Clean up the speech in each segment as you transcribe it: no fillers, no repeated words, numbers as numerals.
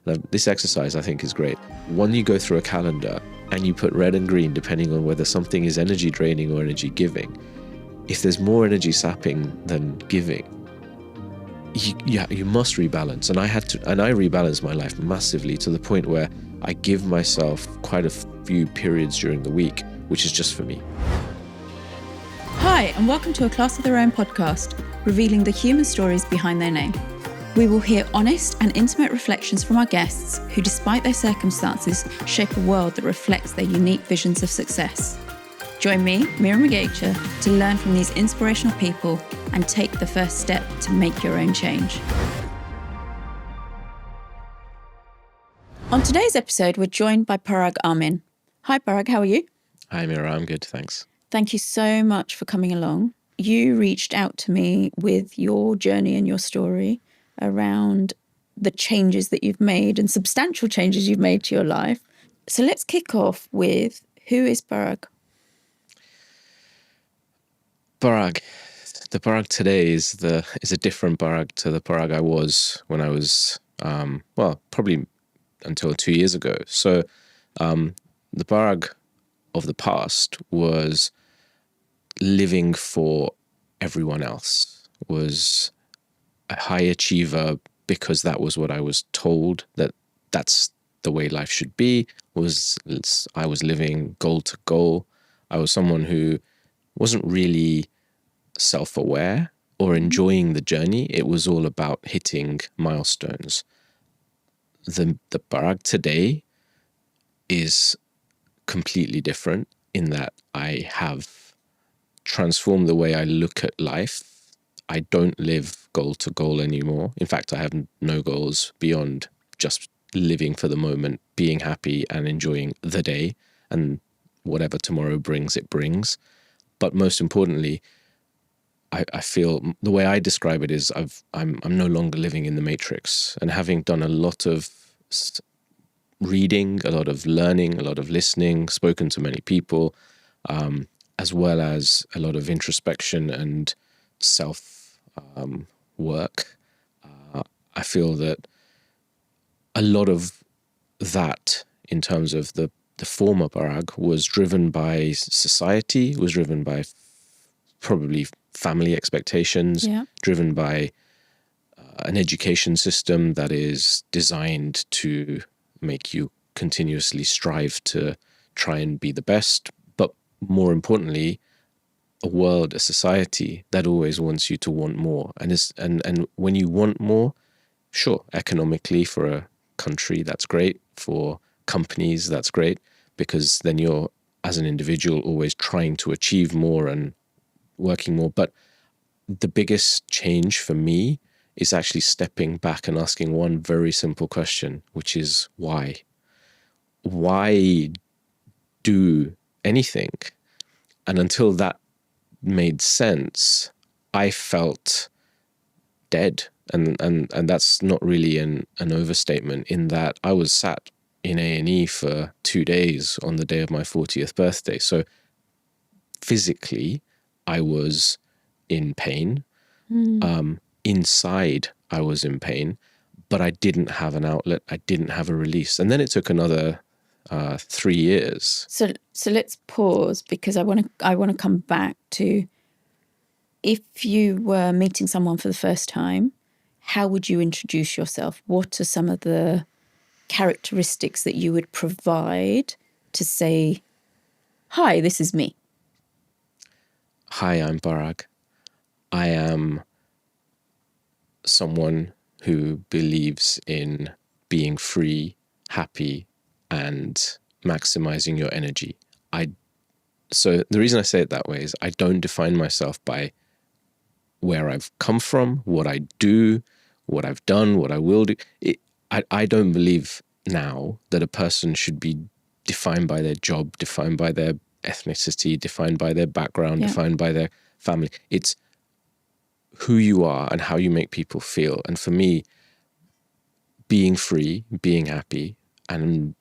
This exercise I think is great. When you go through a calendar and you put red and green depending on whether something is energy draining or energy giving, if there's more energy sapping than giving, you must rebalance. And I rebalanced my life massively to the point where I give myself quite a few periods during the week, which is just for me. Hi, and welcome to A Class of Their Own podcast, revealing the human stories behind their name. We will hear honest and intimate reflections from our guests who, despite their circumstances, shape a world that reflects their unique visions of success. Join me, Mira Magecha, to learn from these inspirational people and take the first step to make your own change. On today's episode, we're joined by Paraag Amin. Hi Paraag, how are you? Hi Mira, I'm good, thanks. Thank you so much for coming along. You reached out to me with your journey and your story around the changes that you've made and substantial changes you've made to your life. So let's kick off with, who is Paraag? Paraag. The Paraag today is a different Paraag to the Paraag I was when I was, probably until 2 years ago. So the Paraag of the past was living for everyone else, was a high achiever because that was what I was told, that's the way life should be. I was living goal to goal. I was someone who wasn't really self-aware or enjoying the journey. It was all about hitting milestones. The Paraag today is completely different in that I have transformed the way I look at life. I don't live goal to goal anymore. In fact, I have no goals beyond just living for the moment, being happy and enjoying the day, and whatever tomorrow brings, it brings. But most importantly, I feel the way I describe it is I'm no longer living in the matrix. And having done a lot of reading, a lot of learning, a lot of listening, spoken to many people, as well as a lot of introspection and self work, I feel that a lot of that, in terms of the former Paraag, was driven by society, was driven by probably family expectations, driven by an education system that is designed to make you continuously strive to try and be the best, but more importantly, a world, a society that always wants you to want more. And when you want more, sure, economically for a country, that's great. For companies, that's great, because then you're, as an individual, always trying to achieve more and working more. But the biggest change for me is actually stepping back and asking one very simple question, which is why? Why do anything? And until that made sense, I felt dead. And that's not really an overstatement, in that I was sat in A&E for 2 days on the day of my 40th birthday. So physically, I was in pain. Inside, I was in pain, but I didn't have an outlet. I didn't have a release. And then it took another 3 years. So let's pause, because I want to come back to, if you were meeting someone for the first time, how would you introduce yourself? What are some of the characteristics that you would provide to say, hi, this is me? Hi, I'm Paraag. I am someone who believes in being free, happy, and maximizing your energy. So the reason I say it that way is I don't define myself by where I've come from, what I do, what I've done, what I will do. I don't believe now that a person should be defined by their job, defined by their ethnicity, defined by their background, defined by their family. It's who you are and how you make people feel. And for me, being free, being happy, and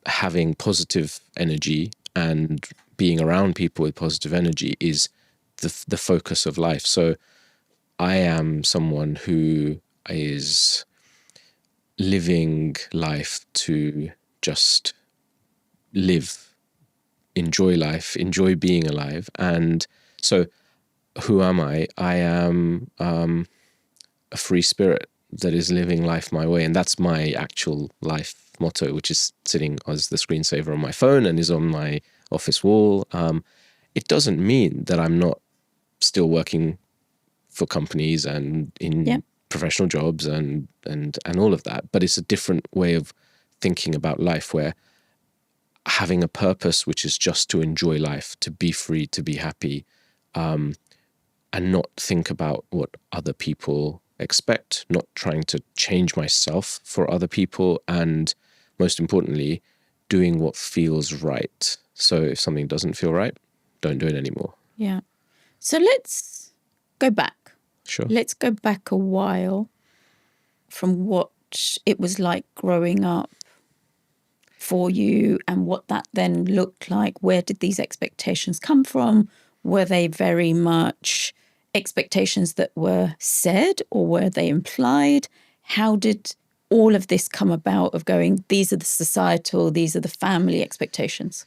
having positive energy and being around people with positive energy is the focus of life. So I am someone who is living life to just live, enjoy life, enjoy being alive. And so who am I? I am a free spirit that is living life my way. And that's my actual life motto, which is sitting as the screensaver on my phone and is on my office wall. It doesn't mean that I'm not still working for companies and in professional jobs and all of that, but it's a different way of thinking about life, where having a purpose which is just to enjoy life, to be free, to be happy, and not think about what other people expect, not trying to change myself for other people, and most importantly, doing what feels right. So if something doesn't feel right, don't do it anymore. Yeah. So let's go back. Sure. Let's go back a while from what it was like growing up for you and what that then looked like. Where did these expectations come from? Were they very much expectations that were said, or were they implied? How did all of this come about, of going, these are the societal, these are the family expectations?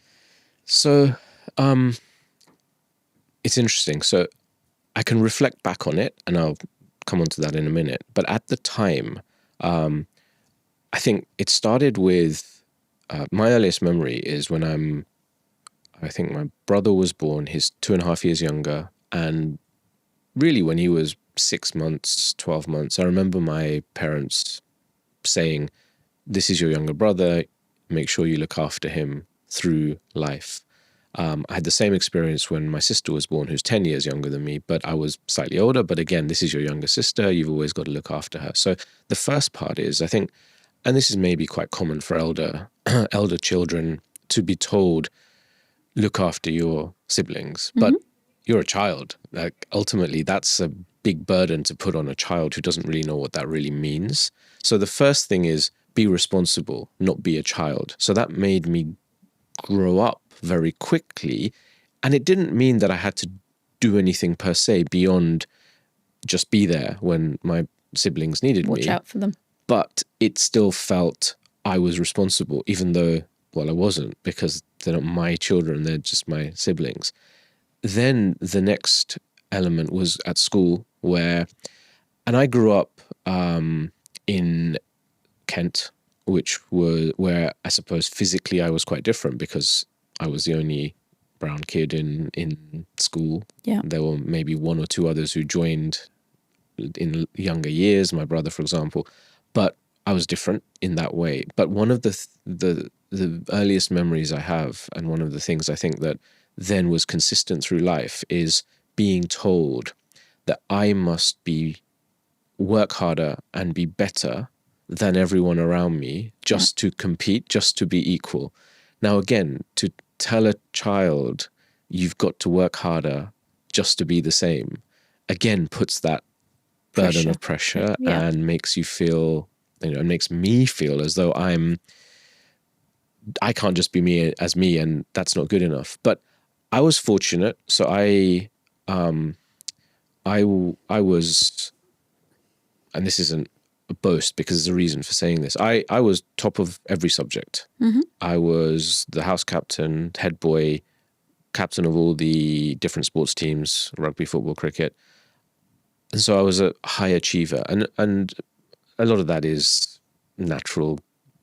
So it's interesting. So I can reflect back on it, and I'll come on to that in a minute. But at the time, I think it started with my earliest memory is when I think my brother was born. He's 2.5 years younger. And really when he was 6 months, 12 months, I remember my parents saying, this is your younger brother. Make sure you look after him through life. I had the same experience when my sister was born, who's 10 years younger than me, but I was slightly older. But again, this is your younger sister. You've always got to look after her. So the first part is, I think, and this is maybe quite common for elder children, to be told, look after your siblings. But you're a child. Like, ultimately, that's a big burden to put on a child who doesn't really know what that really means. So the first thing is, be responsible, not be a child. So that made me grow up very quickly. And it didn't mean that I had to do anything per se beyond just be there when my siblings needed me. Watch out for them. But it still felt I was responsible, even though, well, I wasn't, because they're not my children, they're just my siblings. Then the next element was at school, and I grew up in Kent, where I suppose physically I was quite different because I was the only brown kid in school. Yeah. There were maybe one or two others who joined in younger years, my brother, for example, but I was different in that way. But one of the earliest memories I have, and one of the things I think that then was consistent through life, is being told that I must work harder and be better than everyone around me just to compete, just to be equal. Now, again, to tell a child you've got to work harder just to be the same, again, puts that burden of pressure and makes you feel, it makes me feel as though I can't just be me as me, and that's not good enough. But I was fortunate. So I was, and this isn't a boast because there's a reason for saying this. I was top of every subject. I was the house captain, head boy, captain of all the different sports teams, rugby, football, cricket. And so I was a high achiever. And a lot of that is natural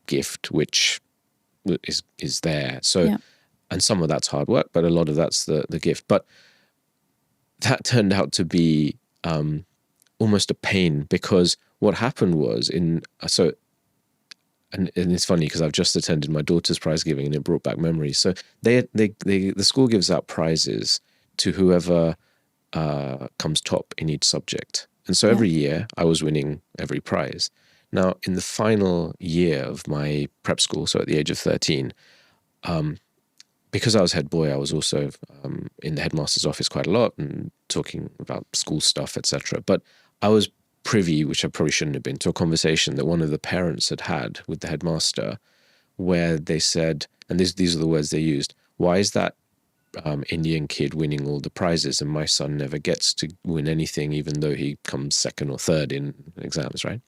gift, which is there. So, and some of that's hard work, but a lot of that's the gift. But that turned out to be almost a pain, because what happened was and it's funny because I've just attended my daughter's prize giving and it brought back memories. So the school gives out prizes to whoever comes top in each subject. And so every year I was winning every prize. Now, in the final year of my prep school, so at the age of 13, because I was head boy, I was also in the headmaster's office quite a lot and talking about school stuff, etc. But I was privy, which I probably shouldn't have been, to a conversation that one of the parents had with the headmaster, where they said, and these are the words they used, why is that Indian kid winning all the prizes and my son never gets to win anything, even though he comes second or third in exams, right?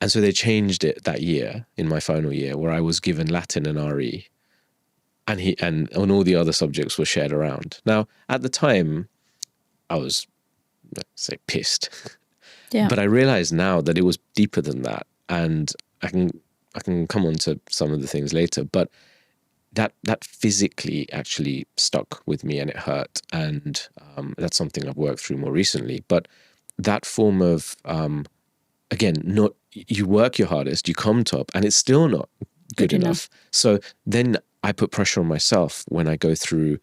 And so they changed it that year in my final year, where I was given Latin and RE, and all the other subjects were shared around. Now, at the time, I was, let's say, pissed, Yeah. but I realize now that it was deeper than that, and I can come on to some of the things later, but that physically actually stuck with me, and it hurt, and that's something I've worked through more recently. But that form of again, not you work your hardest, you come top, and it's still not good enough. So then I put pressure on myself when I go through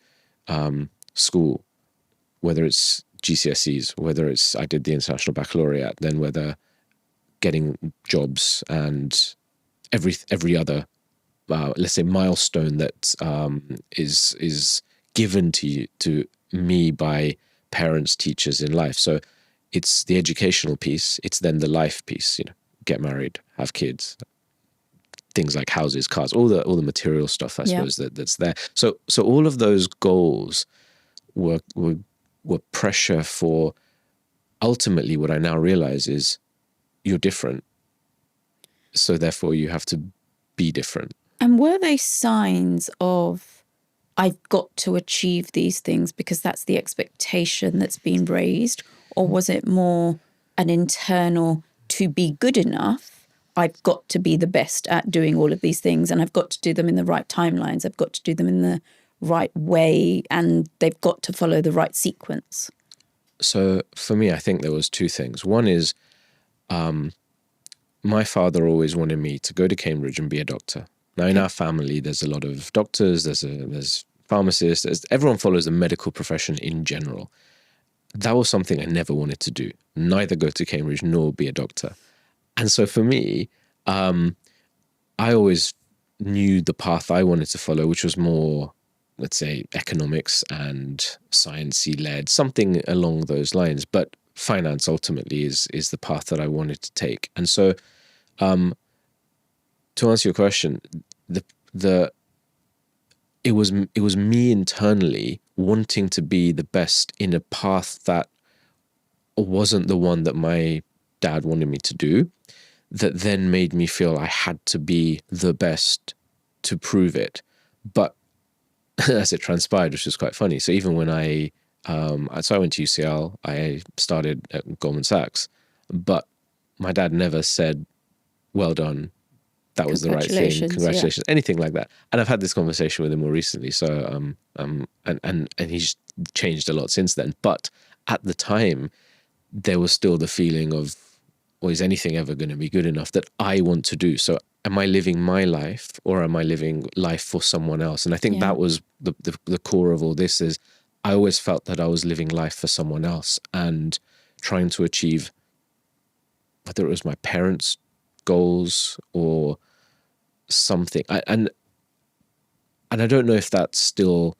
school, whether it's GCSEs, whether it's I did the International Baccalaureate, then whether getting jobs and every other let's say milestone that is given to me by parents, teachers in life. So it's the educational piece. It's then the life piece. Get married, have kids, things like houses, cars, all the material stuff. I suppose that's there. So all of those goals were pressure for. Ultimately, what I now realize is you're different. So therefore, you have to be different. And were they signs of, I've got to achieve these things because that's the expectation that's been raised? Or was it more an internal, to be good enough, I've got to be the best at doing all of these things, and I've got to do them in the right timelines, I've got to do them in the right way, and they've got to follow the right sequence? So for me, I think there was two things. One is my father always wanted me to go to Cambridge and be a doctor. Now, in our family, there's a lot of doctors, there's pharmacists, everyone follows the medical profession in general. That was something I never wanted to do, neither go to Cambridge nor be a doctor. And so for me, I always knew the path I wanted to follow, which was more, let's say, economics and sciencey led, something along those lines. But finance ultimately is the path that I wanted to take. And so to answer your question, it was me internally wanting to be the best in a path that wasn't the one that my dad wanted me to do, that then made me feel I had to be the best to prove it. But as it transpired, which was quite funny. So even when I went to UCL, I started at Goldman Sachs, but my dad never said, well done, that was the right thing, congratulations, anything like that. And I've had this conversation with him more recently. So and he's changed a lot since then. But at the time, there was still the feeling of, well, is anything ever going to be good enough that I want to do? So am I living my life, or am I living life for someone else? And I think that was the core of all this. Is I always felt that I was living life for someone else and trying to achieve, whether it was my parents' goals or something. And I don't know if that still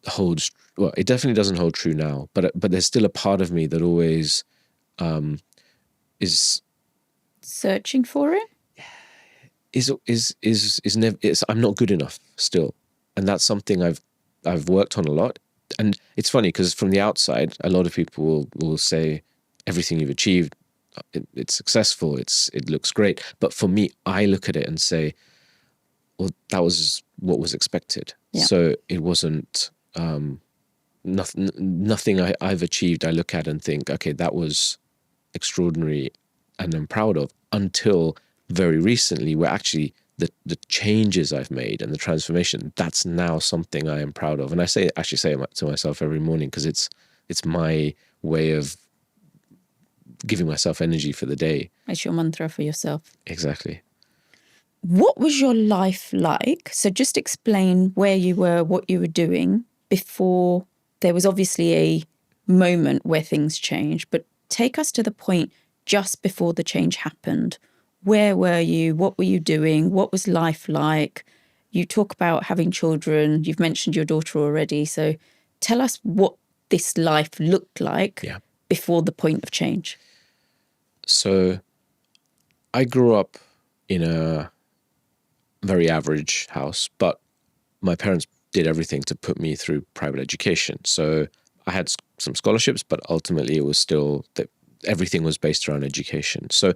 holds. Well, it definitely doesn't hold true now. But there's still a part of me that always is searching for it. Is never. I'm not good enough still, and that's something I've worked on a lot. And it's funny because from the outside, a lot of people will say everything you've achieved, it's successful, it looks great. But for me, I look at it and say, well, that was what was expected. Yeah. So it wasn't nothing I've achieved. I look at and think, okay, that was extraordinary and I'm proud of, until very recently, where actually the changes I've made and the transformation, that's now something I am proud of. And I actually say it to myself every morning, because it's my way of giving myself energy for the day. It's your mantra for yourself. Exactly. What was your life like? So just explain where you were, what you were doing before. There was obviously a moment where things changed, but take us to the point just before the change happened. Where were you? What were you doing? What was life like? You talk about having children. You've mentioned your daughter already. So tell us what this life looked like before the point of change. So I grew up in a very average house, but my parents did everything to put me through private education. So I had some scholarships, but ultimately it was still that everything was based around education. So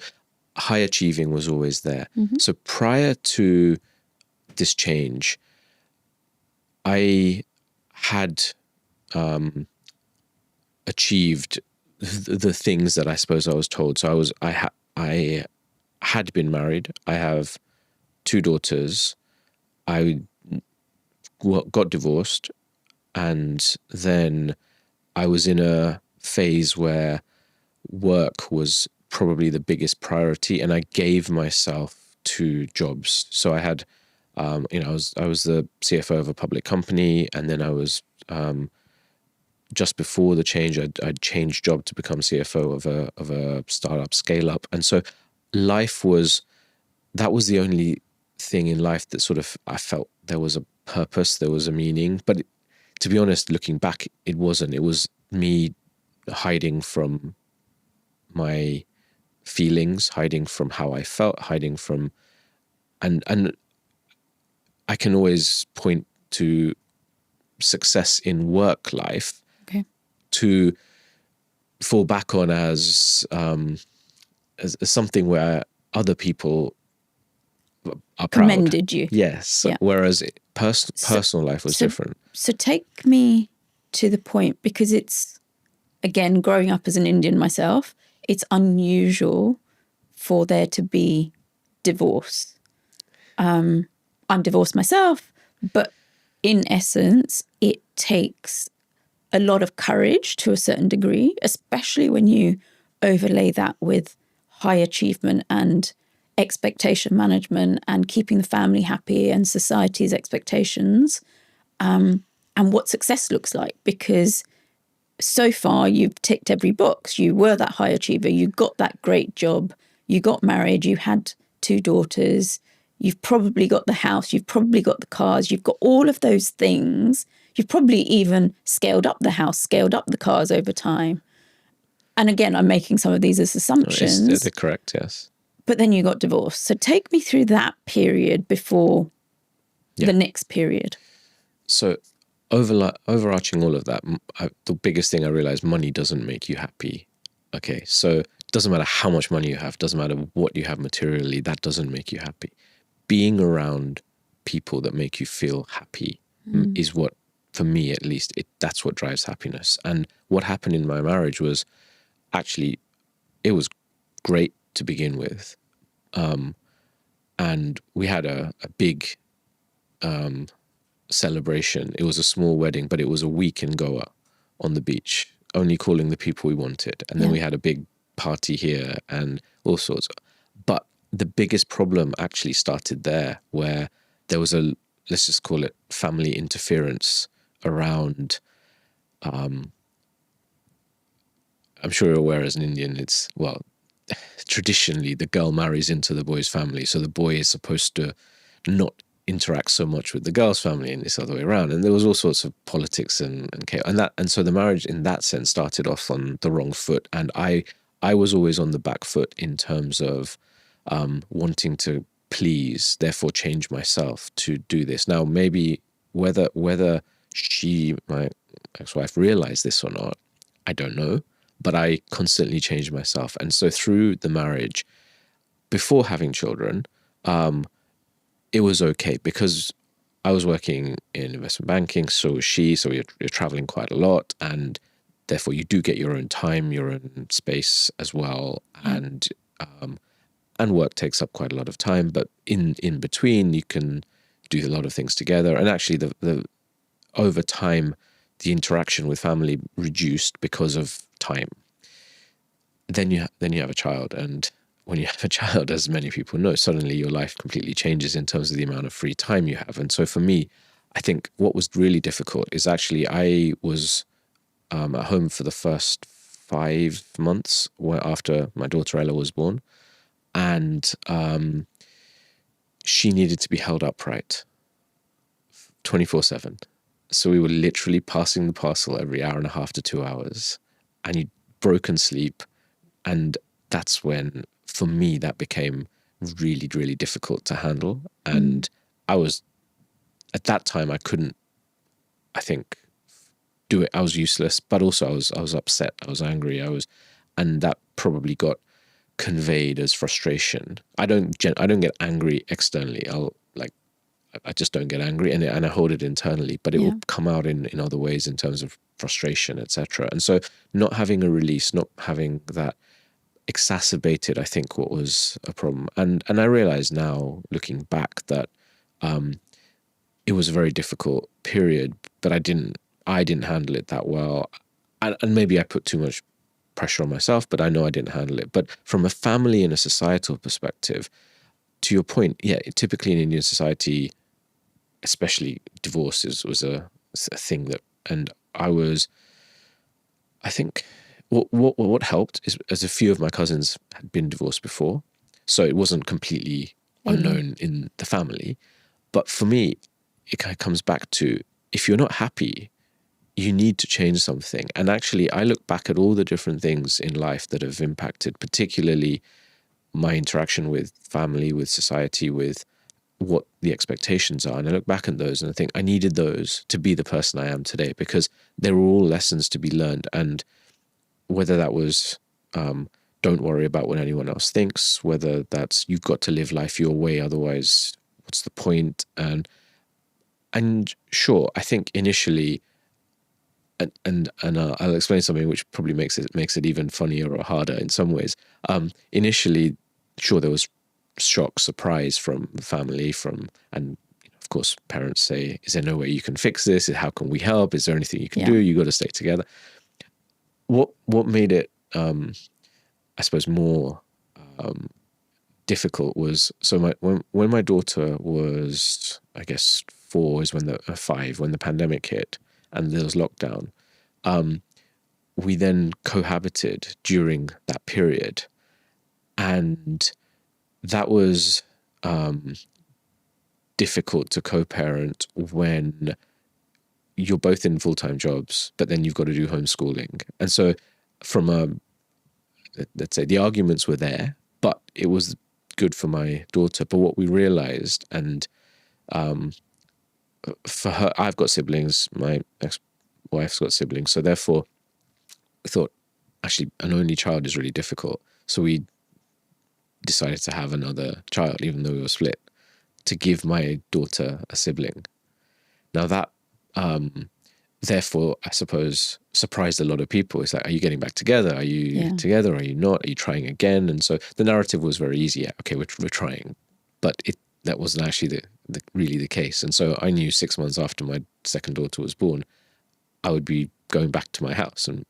high achieving was always there. So prior to this change, I had achieved the things that I suppose I was told. So I had been married. I have 2 daughters. I got divorced, and then I was in a phase where work was probably the biggest priority, and I gave myself to jobs. So I had, I was the CFO of a public company, and then I was just before the change, I'd changed job to become CFO of a startup scale up, and so that was the only thing in life that sort of I felt there was a purpose, there was a meaning. But to be honest, looking back, it wasn't. It was me hiding from my feelings, hiding from how I felt, hiding from, and I can always point to success in work life to fall back on as something where other people are proud. Commended you. Yes. Yeah. Whereas personal life was different. So take me to the point, because it's, again, growing up as an Indian myself, it's unusual for there to be divorce. I'm divorced myself, but in essence, it takes a lot of courage to a certain degree, especially when you overlay that with high achievement and expectation management and keeping the family happy and society's expectations, and what success looks like. Because so far you've ticked every box. You were that high achiever. You got that great job. You got married. You had 2 daughters. You've probably got the house. You've probably got the cars. You've got all of those things. You've probably even scaled up the house, scaled up the cars over time. And again, I'm making some of these as assumptions. They're correct, yes. But then you got divorced. So take me through that period before the next period. So overarching all of that, the biggest thing I realized, money doesn't make you happy. Okay, so it doesn't matter how much money you have, doesn't matter what you have materially, that doesn't make you happy. Being around people that make you feel happy is what, for me at least, that's what drives happiness. And what happened in my marriage was, actually, it was great to begin with. And we had a big celebration. It was a small wedding, but it was a week in Goa on the beach, only calling the people we wanted. And then we had a big party here and all sorts. But the biggest problem actually started there, where there was let's just call it family interference around, I'm sure you're aware as an Indian, traditionally the girl marries into the boy's family. So the boy is supposed to not interact so much with the girl's family, and this other way around. And there was all sorts of politics and chaos. And so the marriage in that sense started off on the wrong foot. And I was always on the back foot in terms of wanting to please, therefore change myself to do this. Now, maybe whether my ex-wife, realized this or not, I don't know. But I constantly changed myself. And so through the marriage, before having children, it was okay because I was working in investment banking, so was she, so you're traveling quite a lot, and therefore you do get your own time, your own space as well, and work takes up quite a lot of time, but in between you can do a lot of things together. And actually the over time, the interaction with family reduced because of time. Then you have a child, and when you have a child, as many people know, suddenly your life completely changes in terms of the amount of free time you have. And so for me, I think what was really difficult is actually I was at home for the first 5 months after my daughter Ella was born, and she needed to be held upright 24/7. So we were literally passing the parcel every hour and a half to 2 hours, and you'd broken sleep. And that's when, for me, that became really, really difficult to handle. And I was, at that time, I couldn't, I think, do it. I was useless, but also I was upset. I was angry. And that probably got conveyed as frustration. I don't get angry externally. I just don't get angry, and I hold it internally, but it will come out in other ways in terms of frustration, etc. And so not having a release, not having that exacerbated, I think, what was a problem. And I realize now, looking back, that it was a very difficult period, but I didn't handle it that well. And maybe I put too much pressure on myself, but I know I didn't handle it. But from a family and a societal perspective, to your point, yeah, typically in Indian society, especially divorce was a thing that, and I think what helped is, as a few of my cousins had been divorced before, so it wasn't completely unknown in the family. But for me, it kind of comes back to, if you're not happy, you need to change something. And actually, I look back at all the different things in life that have impacted, particularly my interaction with family, with society, with what the expectations are. And I look back at those and I think I needed those to be the person I am today, because they were all lessons to be learned. And whether that was don't worry about what anyone else thinks, whether that's you've got to live life your way, otherwise what's the point? And sure, I think initially, and I'll explain something which probably makes it even funnier or harder in some ways. Initially, sure, there was shock, surprise from family, and of course parents say, is there no way you can fix this? How can we help? Is there anything you can do? You got to stay together. What made it I suppose more difficult was, so when my daughter was, I guess 4 is when 5, when the pandemic hit and there was lockdown, we then cohabited during that period, and that was difficult to co-parent when you're both in full-time jobs, but then you've got to do homeschooling. And so let's say the arguments were there, but it was good for my daughter. But what we realized, and for her, I've got siblings, my ex-wife's got siblings, so therefore we thought, actually, an only child is really difficult. So we decided to have another child, even though we were split, to give my daughter a sibling. Now that, therefore, I suppose, surprised a lot of people. It's like, are you getting back together? Are you together? Are you not? Are you trying again? And so the narrative was very easy. Yeah, okay, we're trying. But that wasn't actually really the case. And so I knew 6 months after my second daughter was born, I would be going back to my house and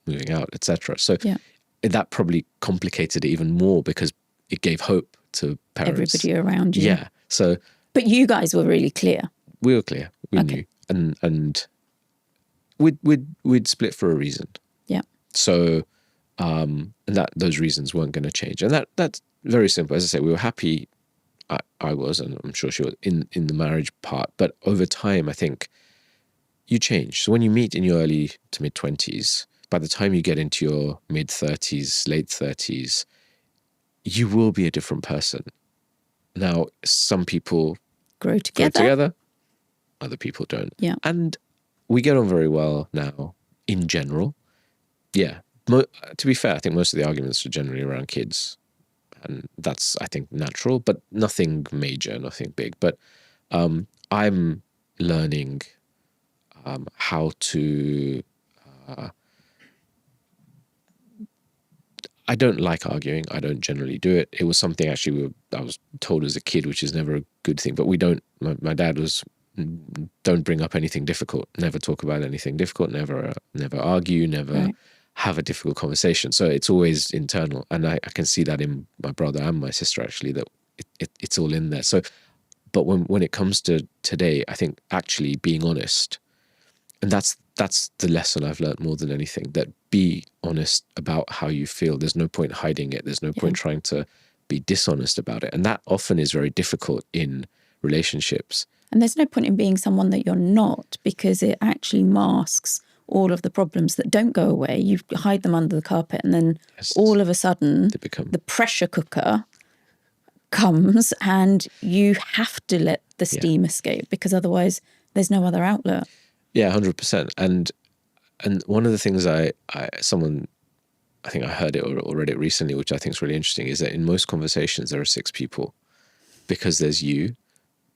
moving out, etc. So that probably complicated it even more, because it gave hope to parents. Everybody around you. Yeah. So, but you guys were really clear. We were clear. We knew, and we'd split for a reason. Yeah. So, and those reasons weren't going to change, and that's very simple. As I say, we were happy. I was, and I'm sure she was, in the marriage part. But over time, I think you change. So when you meet in your early to mid 20s, by the time you get into your mid 30s, late 30s, you will be a different person. Now, some people grow together. Other people don't. Yeah. And we get on very well now, in general. Yeah. To be fair, I think most of the arguments are generally around kids. And that's, I think, natural, but nothing major, nothing big. But I'm learning how to... I don't like arguing. I don't generally do it. It was something actually I was told as a kid, which is never a good thing. But we don't... My dad was... Don't bring up anything difficult. Never talk about anything difficult. Never argue. Never have a difficult conversation. So it's always internal, and I can see that in my brother and my sister, actually, that it's all in there. So, but when it comes to today, I think actually being honest, and that's the lesson I've learned more than anything. That be honest about how you feel. There's no point hiding it. There's no point trying to be dishonest about it, and that often is very difficult in relationships. And there's no point in being someone that you're not, because it actually masks all of the problems that don't go away. You hide them under the carpet, and then all of a sudden the pressure cooker comes and you have to let the steam escape, because otherwise there's no other outlet. Yeah, 100%. And one of the things someone I think I heard it or read it recently, which I think is really interesting, is that in most conversations there are 6 people, because there's you,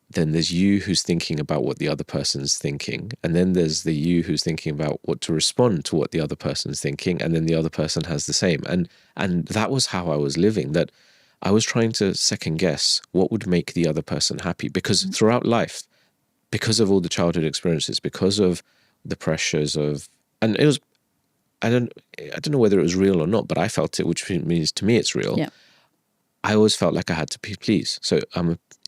then there's you who's thinking about what the other person's thinking, and then there's the you who's thinking about what to respond to what the other person's thinking, and then the other person has the same. And that was how I was living, that I was trying to second guess what would make the other person happy, because throughout life, because of all the childhood experiences, because of the pressures of, and it was, I don't know whether it was real or not, but I felt it, which means to me it's real. Yeah. I always felt like I had to please. So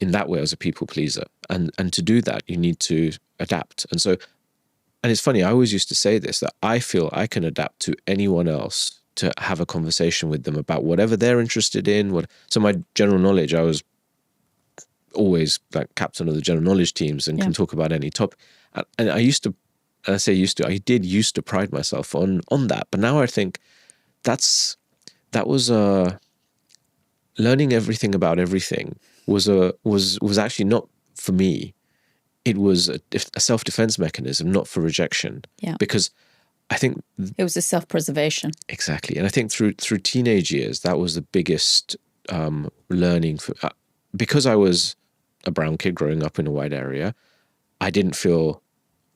in that way, I was a people pleaser. And to do that, you need to adapt. And so, and it's funny, I always used to say this, that I feel I can adapt to anyone else to have a conversation with them about whatever they're interested in. So my general knowledge, I was always like captain of the general knowledge teams and can talk about any topic. And I used to, and I say used to, I did used to pride myself on that. But now I think that was learning everything about everything was actually not for me. It was a self-defense mechanism, not for rejection. Yeah. Because I think it was a self-preservation. Exactly. And I think through teenage years, that was the biggest learning for, because I was a brown kid growing up in a white area. I didn't feel,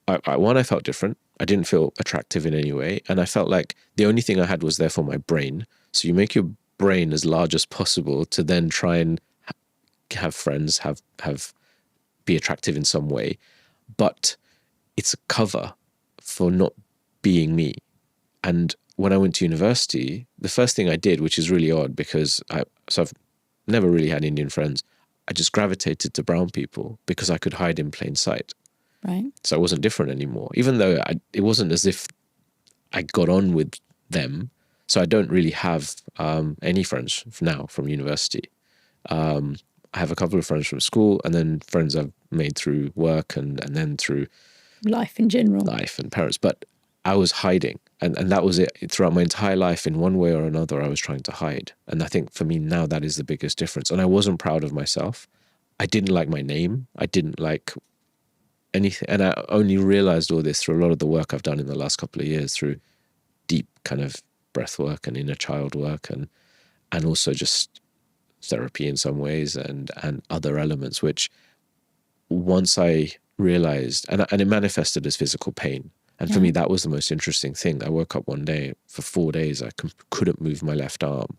I felt different. I didn't feel attractive in any way. And I felt like the only thing I had was therefore my brain. So you make your brain as large as possible to then try and have friends, be attractive in some way. But it's a cover for not being me. And when I went to university, the first thing I did, which is really odd because I've never really had Indian friends, I just gravitated to brown people because I could hide in plain sight. Right. So I wasn't different anymore, even though it wasn't as if I got on with them. So I don't really have any friends now from university. I have a couple of friends from school, and then friends I've made through work and then through life in general. Life and parents. But I was hiding. And that was it. Throughout my entire life, in one way or another, I was trying to hide. And I think for me now, that is the biggest difference. And I wasn't proud of myself. I didn't like my name. I didn't like anything. And I only realized all this through a lot of the work I've done in the last couple of years, through deep kind of breath work and inner child work, and also just therapy in some ways, and other elements, which once I realized, and it manifested as physical pain. And for me, that was the most interesting thing. I woke up one day, for 4 days, I couldn't move my left arm.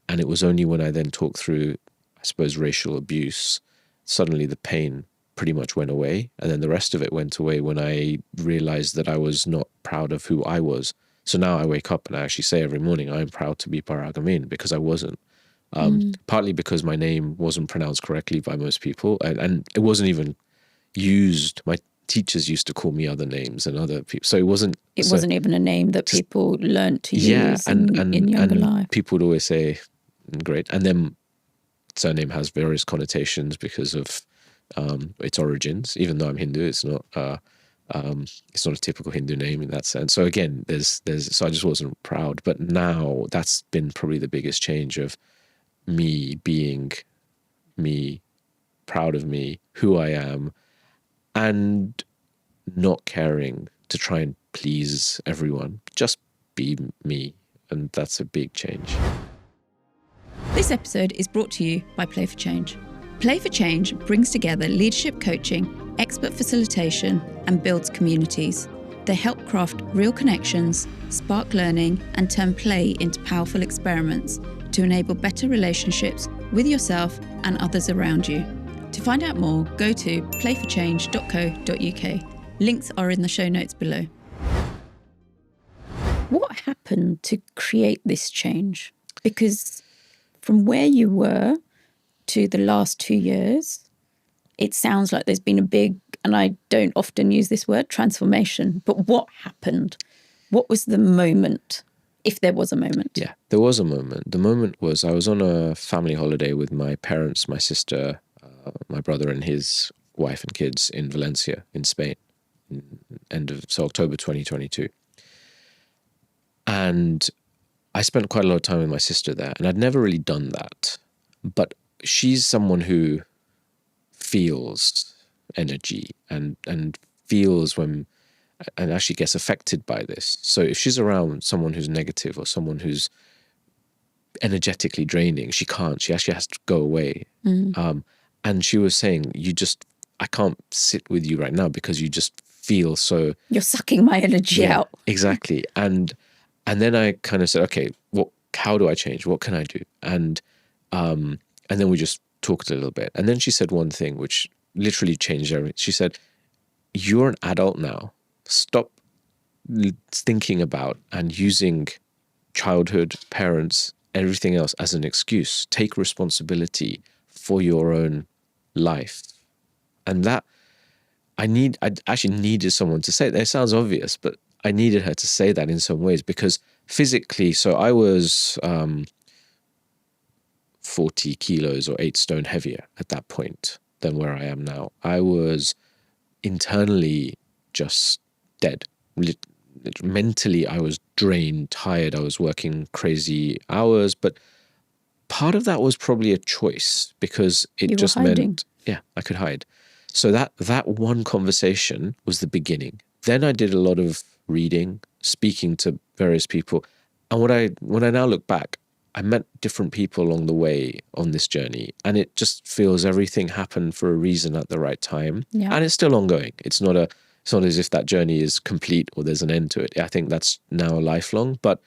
And it was only when I then talked through, I suppose, racial abuse, suddenly the pain pretty much went away. And then the rest of it went away when I realized that I was not proud of who I was. So now I wake up and I actually say every morning, I'm proud to be Paraag Amin, because I wasn't. Partly because my name wasn't pronounced correctly by most people. And it wasn't even used. My teachers used to call me other names and other people. So it wasn't even a name that people learned to use in younger life. People would always say, great. And then surname has various connotations because of its origins. Even though I'm Hindu, it's not a typical Hindu name in that sense. So again, so I just wasn't proud. But now that's been probably the biggest change of me being me, proud of me, who I am, and not caring to try and please everyone. Just be me. And that's a big change. This episode is brought to you by Play for Change. Play for Change brings together leadership coaching, expert facilitation, and builds communities. They help craft real connections, spark learning, and turn play into powerful experiments to enable better relationships with yourself and others around you. To find out more, go to playforchange.co.uk. Links are in the show notes below. What happened to create this change? Because from where you were to the last 2 years, it sounds like there's been a big, and I don't often use this word, transformation. But what happened? What was the moment, if there was a moment? Yeah, there was a moment. The moment was I was on a family holiday with my parents, my sister, my brother and his wife and kids in Valencia, in Spain, October 2022. And I spent quite a lot of time with my sister there, and I'd never really done that. But she's someone who feels energy and feels when and actually gets affected by this. So if she's around someone who's negative or someone who's energetically draining, she actually has to go away. And she was saying, I can't sit with you right now because you just feel so... You're sucking my energy out. Exactly. And then I kind of said, okay, how do I change? What can I do? And then we just talked a little bit. And then she said one thing which literally changed everything. She said, you're an adult now. Stop thinking about and using childhood, parents, everything else as an excuse. Take responsibility for your own life. And that I actually needed someone to say that. It sounds obvious, but I needed her to say that in some ways, because physically, so I was 40 kilos or 8 stone heavier at that point than where I am now. I was internally just dead. Mentally, I was drained, tired. I was working crazy hours, but part of that was probably a choice, because it just meant, I could hide. So that one conversation was the beginning. Then I did a lot of reading, speaking to various people. And when I now look back, I met different people along the way on this journey, and it just feels everything happened for a reason at the right time. Yeah. And it's still ongoing. It's not as if that journey is complete or there's an end to it. I think that's now lifelong. But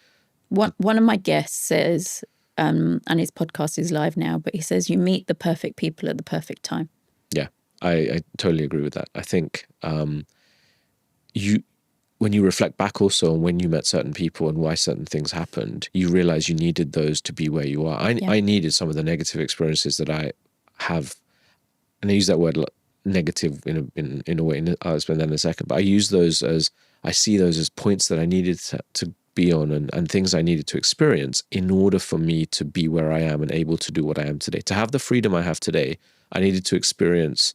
one of my guests says, and his podcast is live now, but he says you meet the perfect people at the perfect time. Yeah, I totally agree with that. I think when you reflect back also on when you met certain people and why certain things happened, you realize you needed those to be where you are. I needed some of the negative experiences that I have, and I use that word negative in a way, and I'll explain that in a second, but I see those as points that I needed to be on, and things I needed to experience in order for me to be where I am and able to do what I am today. To have the freedom I have today, I needed to experience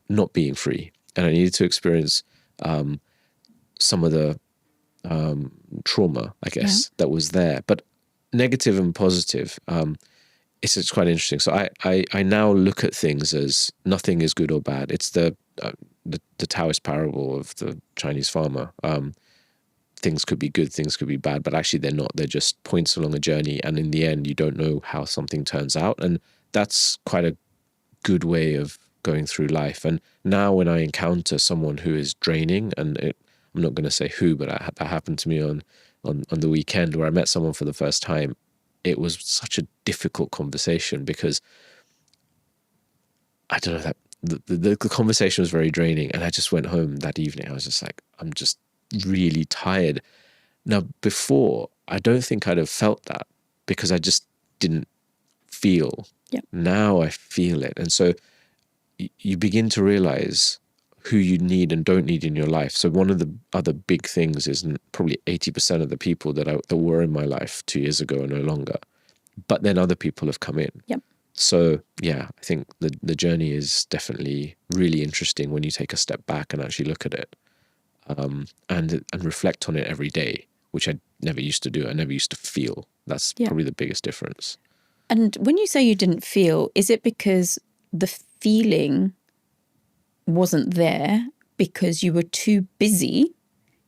not being free, and I needed to experience some of the trauma, I guess, that was there. But negative and positive, it's quite interesting. So I now look at things as nothing is good or bad. It's the Taoist parable of the Chinese farmer. Things could be good, things could be bad, but actually they're not. They're just points along a journey, and in the end, you don't know how something turns out. And that's quite a good way of going through life. And now when I encounter someone who is draining, and I'm not going to say who, but that happened to me on the weekend where I met someone for the first time. It was such a difficult conversation because I don't know, that the conversation was very draining, and I just went home that evening. I was just like, I'm just really tired. Now, before, I don't think I'd have felt that because I just didn't feel. Yep. Now I feel it. And so you begin to realize who you need and don't need in your life. So one of the other big things is probably 80% of the people that were in my life 2 years ago are no longer. But then other people have come in. Yep. So yeah, I think the journey is definitely really interesting when you take a step back and actually look at it, and reflect on it every day, which I never used to do. I never used to feel. That's probably the biggest difference. And when you say you didn't feel, is it because the feeling wasn't there because you were too busy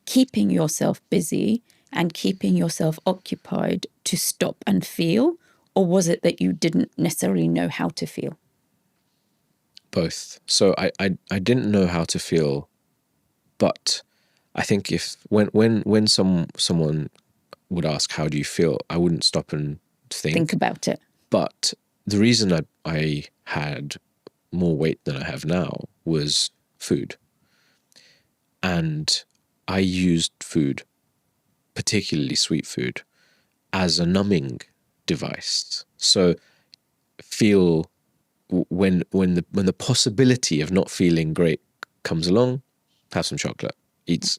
keeping yourself busy and keeping yourself occupied to stop and feel? Or was it that you didn't necessarily know how to feel? Both. So I didn't know how to feel, but I think when someone would ask, how do you feel? I wouldn't stop and think about it. But the reason I had more weight than I have now was food. And I used food, particularly sweet food, as a numbing device. So feel when the possibility of not feeling great comes along, have some chocolate, eat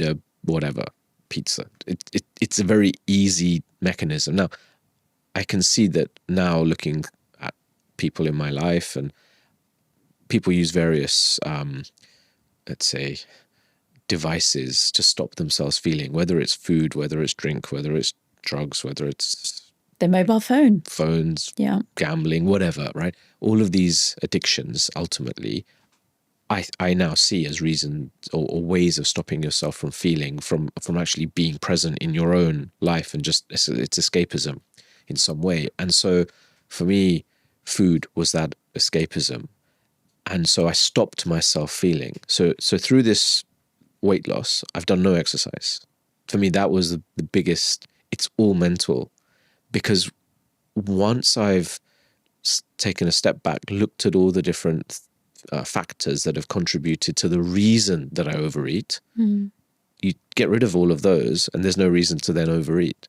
a whatever, pizza. It's a very easy mechanism. Now, I can see that now looking at people in my life, and people use various, let's say, devices to stop themselves feeling, whether it's food, whether it's drink, whether it's drugs, whether it's their mobile phones, gambling, whatever, right? All of these addictions ultimately I now see as reasons or ways of stopping yourself from feeling, from actually being present in your own life, and just it's escapism in some way. And so for me, food was that escapism. And so I stopped myself feeling. So through this weight loss, I've done no exercise. For me, that was the biggest. It's all mental, because once I've taken a step back, looked at all the different factors that have contributed to the reason that I overeat, you get rid of all of those, and there's no reason to then overeat.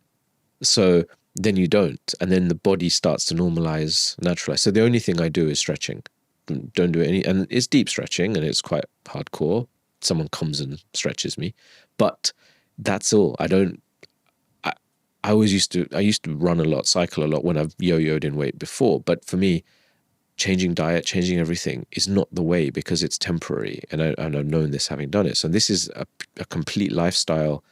So then you don't, and then the body starts to normalize, naturalize. So the only thing I do is stretching. Don't do any, and it's deep stretching, and it's quite hardcore. Someone comes and stretches me, but that's all. I don't. I used to run a lot, cycle a lot when I've yo-yoed in weight before. But for me, changing diet, changing everything is not the way, because it's temporary. And I've known this having done it. So this is a complete lifestyle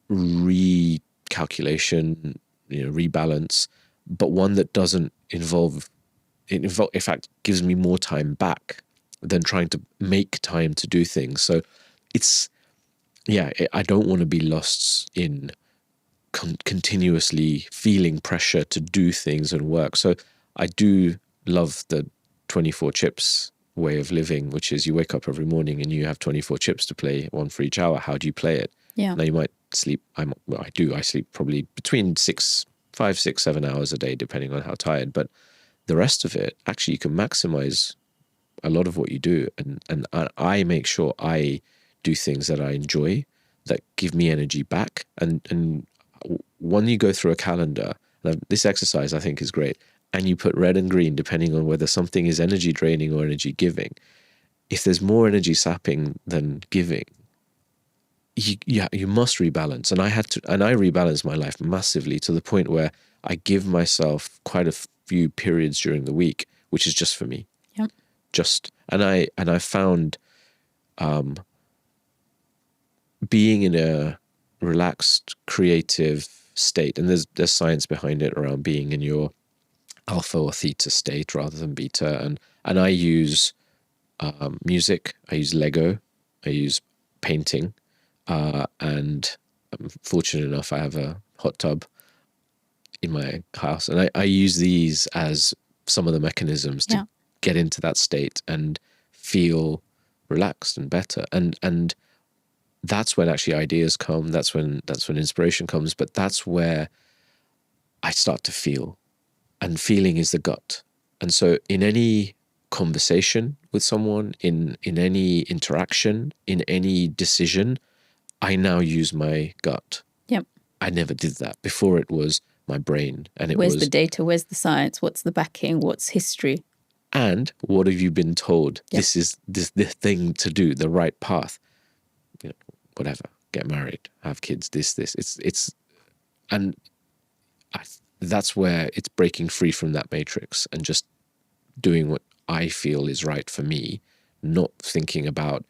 recalculation, rebalance, but one that doesn't involve, in fact, gives me more time back than trying to make time to do things. So it's, I don't want to be lost in continuously feeling pressure to do things and work. So I do love the 24 chips way of living, which is you wake up every morning and you have 24 chips to play, one for each hour. How do you play it? Yeah. Now you might sleep. I sleep probably between 5, 6, 7 hours a day, depending on how tired. But the rest of it, actually, you can maximize a lot of what you do. And I make sure I do things that I enjoy, that give me energy back. And when you go through a calendar, this exercise I think is great, and you put red and green depending on whether something is energy draining or energy giving. If there's more energy sapping than giving, you must rebalance. And I rebalanced my life massively, to the point where I give myself quite a few periods during the week, which is just for me. Yep. And I found being in a relaxed, creative state, and there's science behind it around being in your alpha or theta state rather than beta. And I use music, I use Lego, I use painting, and I'm fortunate enough I have a hot tub in my house, and I use these as some of the mechanisms to get into that state and feel relaxed and better. And that's when actually ideas come. That's when inspiration comes. But that's where I start to feel, and feeling is the gut. And so in any conversation with someone, in any interaction, in any decision, I now use my gut. Yep. I never did that before. It was my brain, and where's the data? Where's the science? What's the backing? What's history? And what have you been told? Yep. This is the thing to do, the right path. Whatever, get married, have kids, this. And that's where it's breaking free from that matrix and just doing what I feel is right for me, not thinking about,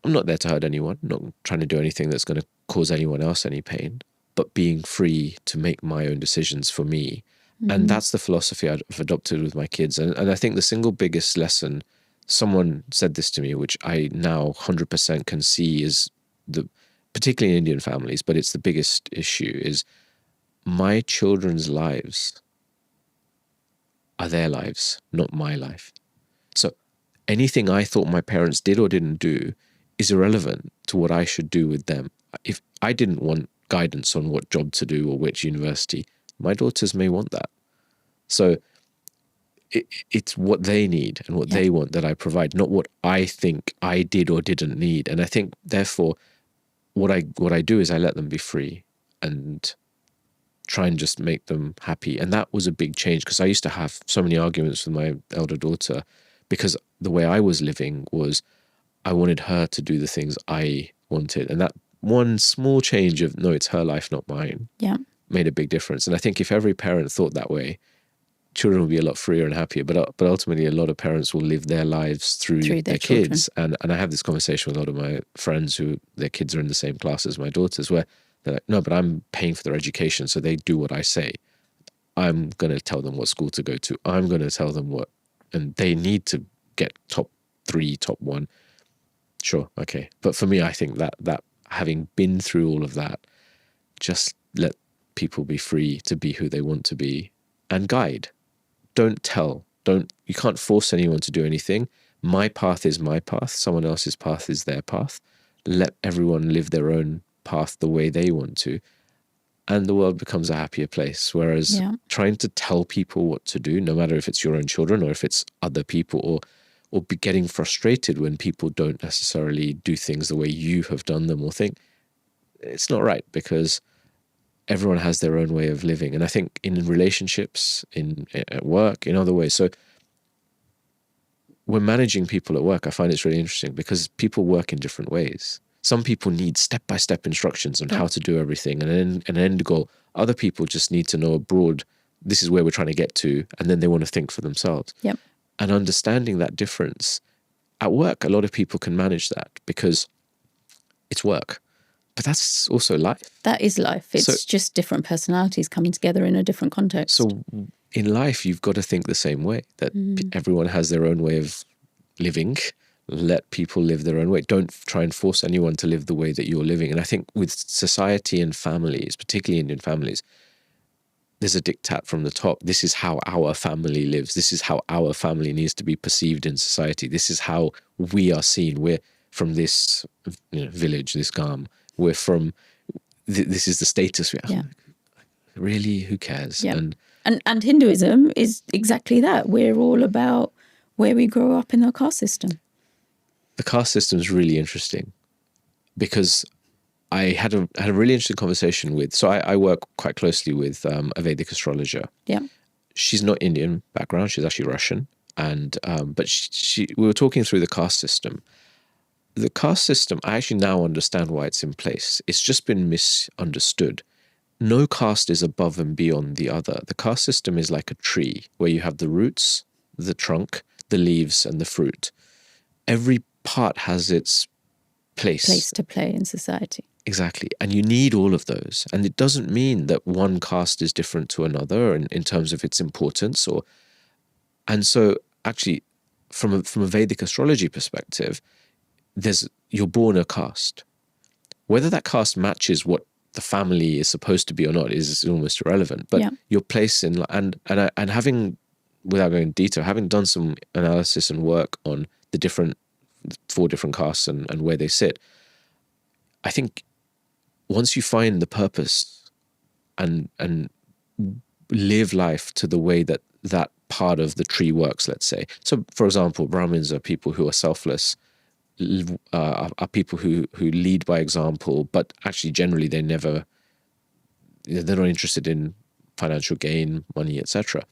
I'm not there to hurt anyone, not trying to do anything that's going to cause anyone else any pain, but being free to make my own decisions for me. Mm-hmm. And that's the philosophy I've adopted with my kids. And I think the single biggest lesson, someone said this to me, which I now 100% can see is particularly in Indian families, but it's the biggest issue, is my children's lives are their lives, not my life. So anything I thought my parents did or didn't do is irrelevant to what I should do with them. If I didn't want guidance on what job to do or which university, my daughters may want that. So it's what they need and what they want that I provide, not what I think I did or didn't need. And I think, therefore, what I do is I let them be free and try and just make them happy. And that was a big change, because I used to have so many arguments with my elder daughter, because the way I was living was I wanted her to do the things I wanted. And that one small change of, no, it's her life, not mine, made a big difference. And I think if every parent thought that way, children will be a lot freer and happier. But ultimately, a lot of parents will live their lives through their kids. And I have this conversation with a lot of my friends who their kids are in the same class as my daughters, where they're like, no, but I'm paying for their education, so they do what I say. I'm going to tell them what school to go to. I'm going to tell them what, and they need to get top 3, top 1. Sure, okay. But for me, I think that having been through all of that, just let people be free to be who they want to be and guide. Don't tell. You can't force anyone to do anything. My path is my path. Someone else's path is their path. Let everyone live their own path the way they want to. And the world becomes a happier place. Whereas trying to tell people what to do, no matter if it's your own children or if it's other people, or be getting frustrated when people don't necessarily do things the way you have done them, or think it's not right, because everyone has their own way of living. And I think in relationships, at work, in other ways. So when managing people at work, I find it's really interesting because people work in different ways. Some people need step-by-step instructions on how to do everything and an end goal. Other people just need to know abroad, this is where we're trying to get to, and then they want to think for themselves. Yep. And understanding that difference at work, a lot of people can manage that because it's work. But that's also life. That is life. It's just different personalities coming together in a different context. So in life, you've got to think the same way, that everyone has their own way of living. Let people live their own way. Don't try and force anyone to live the way that you're living. And I think with society and families, particularly Indian families, there's a diktat from the top. This is how our family lives. This is how our family needs to be perceived in society. This is how we are seen. We're from this village, this gam. We're from, this is the status we have. Really, who cares? Yeah. And Hinduism is exactly that. We're all about where we grow up in our caste system. The caste system is really interesting because I had a really interesting conversation with, so I work quite closely with a Vedic astrologer. Yeah. She's not Indian background, she's actually Russian. And but we were talking through the caste system. The caste system, I actually now understand why it's in place. It's just been misunderstood. No caste is above and beyond the other. The caste system is like a tree where you have the roots, the trunk, the leaves, and the fruit. Every part has its place to play in society. Exactly. And you need all of those. And it doesn't mean that one caste is different to another in terms of its importance. And so actually, from a Vedic astrology perspective, you're born a caste. Whether that caste matches what the family is supposed to be or not is almost irrelevant. But your place in, and having, without going into detail, having done some analysis and work on the 4 different castes and where they sit, I think once you find the purpose and live life to the way that part of the tree works, let's say. So, for example, Brahmins are people who are selfless, are people who lead by example, but actually generally they're not interested in financial gain, money, etc.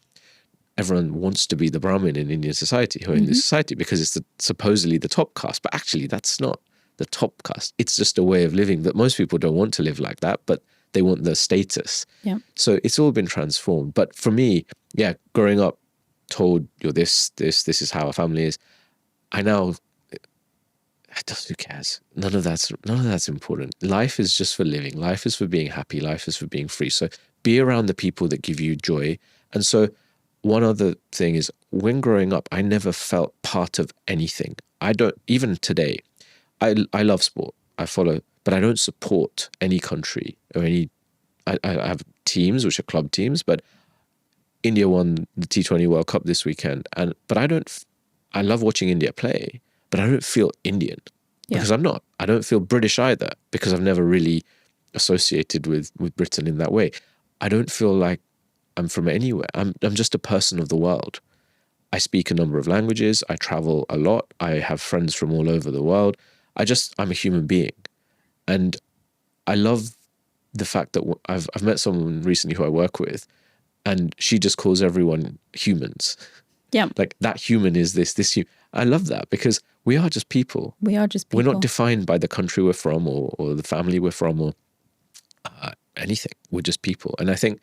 Everyone wants to be the Brahmin in Indian society, or in this society, because it's supposedly the top caste, but actually that's not the top caste. It's just a way of living that most people don't want to live like that, but they want the status. Yeah. So it's all been transformed. But for me, growing up told you're this is how a family is, who cares? None of that's important. Life is just for living. Life is for being happy. Life is for being free. So be around the people that give you joy. And so one other thing is, when growing up, I never felt part of anything. I don't, even today, I love sport. I follow, but I don't support any country or any, I have teams, which are club teams, but India won the T20 World Cup this weekend. But I love watching India play, but I don't feel Indian because I'm not. I don't feel British either because I've never really associated with Britain in that way. I don't feel like I'm from anywhere. I'm just a person of the world. I speak a number of languages. I travel a lot. I have friends from all over the world. I'm a human being. And I love the fact that I've met someone recently who I work with, and she just calls everyone humans. Yeah. Like, that human is this. I love that because we are just people. We are just people. We're not defined by the country we're from or the family we're from or anything. We're just people. And I think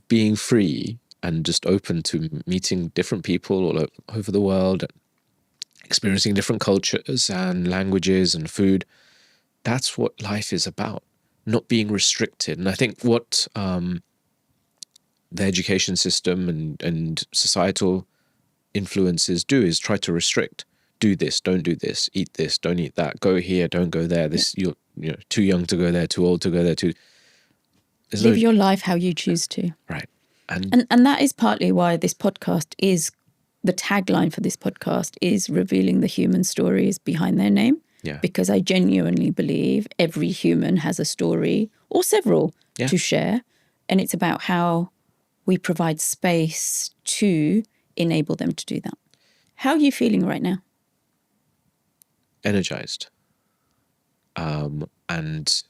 being free and just open to meeting different people all over the world, experiencing different cultures and languages and food, that's what life is about, not being restricted. And I think what the education system and societal influences do is try to restrict. do this, don't do this, eat this, don't eat that, go here, don't go there. This you're too young to go there, too old to go there. Live your life how you choose to. Right. And that is partly why this podcast is, the tagline for this podcast is revealing the human stories behind their name. Yeah. Because I genuinely believe every human has a story or several to share. And it's about how we provide space to enable them to do that. How are you feeling right now? Energized. And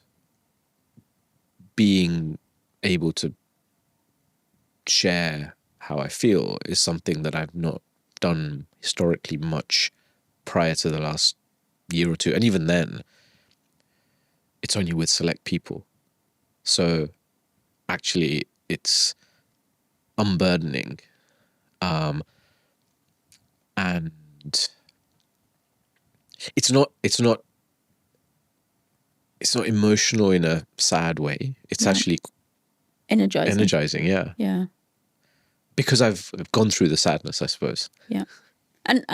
being able to share how I feel is something that I've not done historically much prior to the last year or two. And even then, it's only with select people. So actually, it's unburdening. And it's not emotional in a sad way. It's actually energizing. Yeah. Because I've gone through the sadness, I suppose. Yeah. And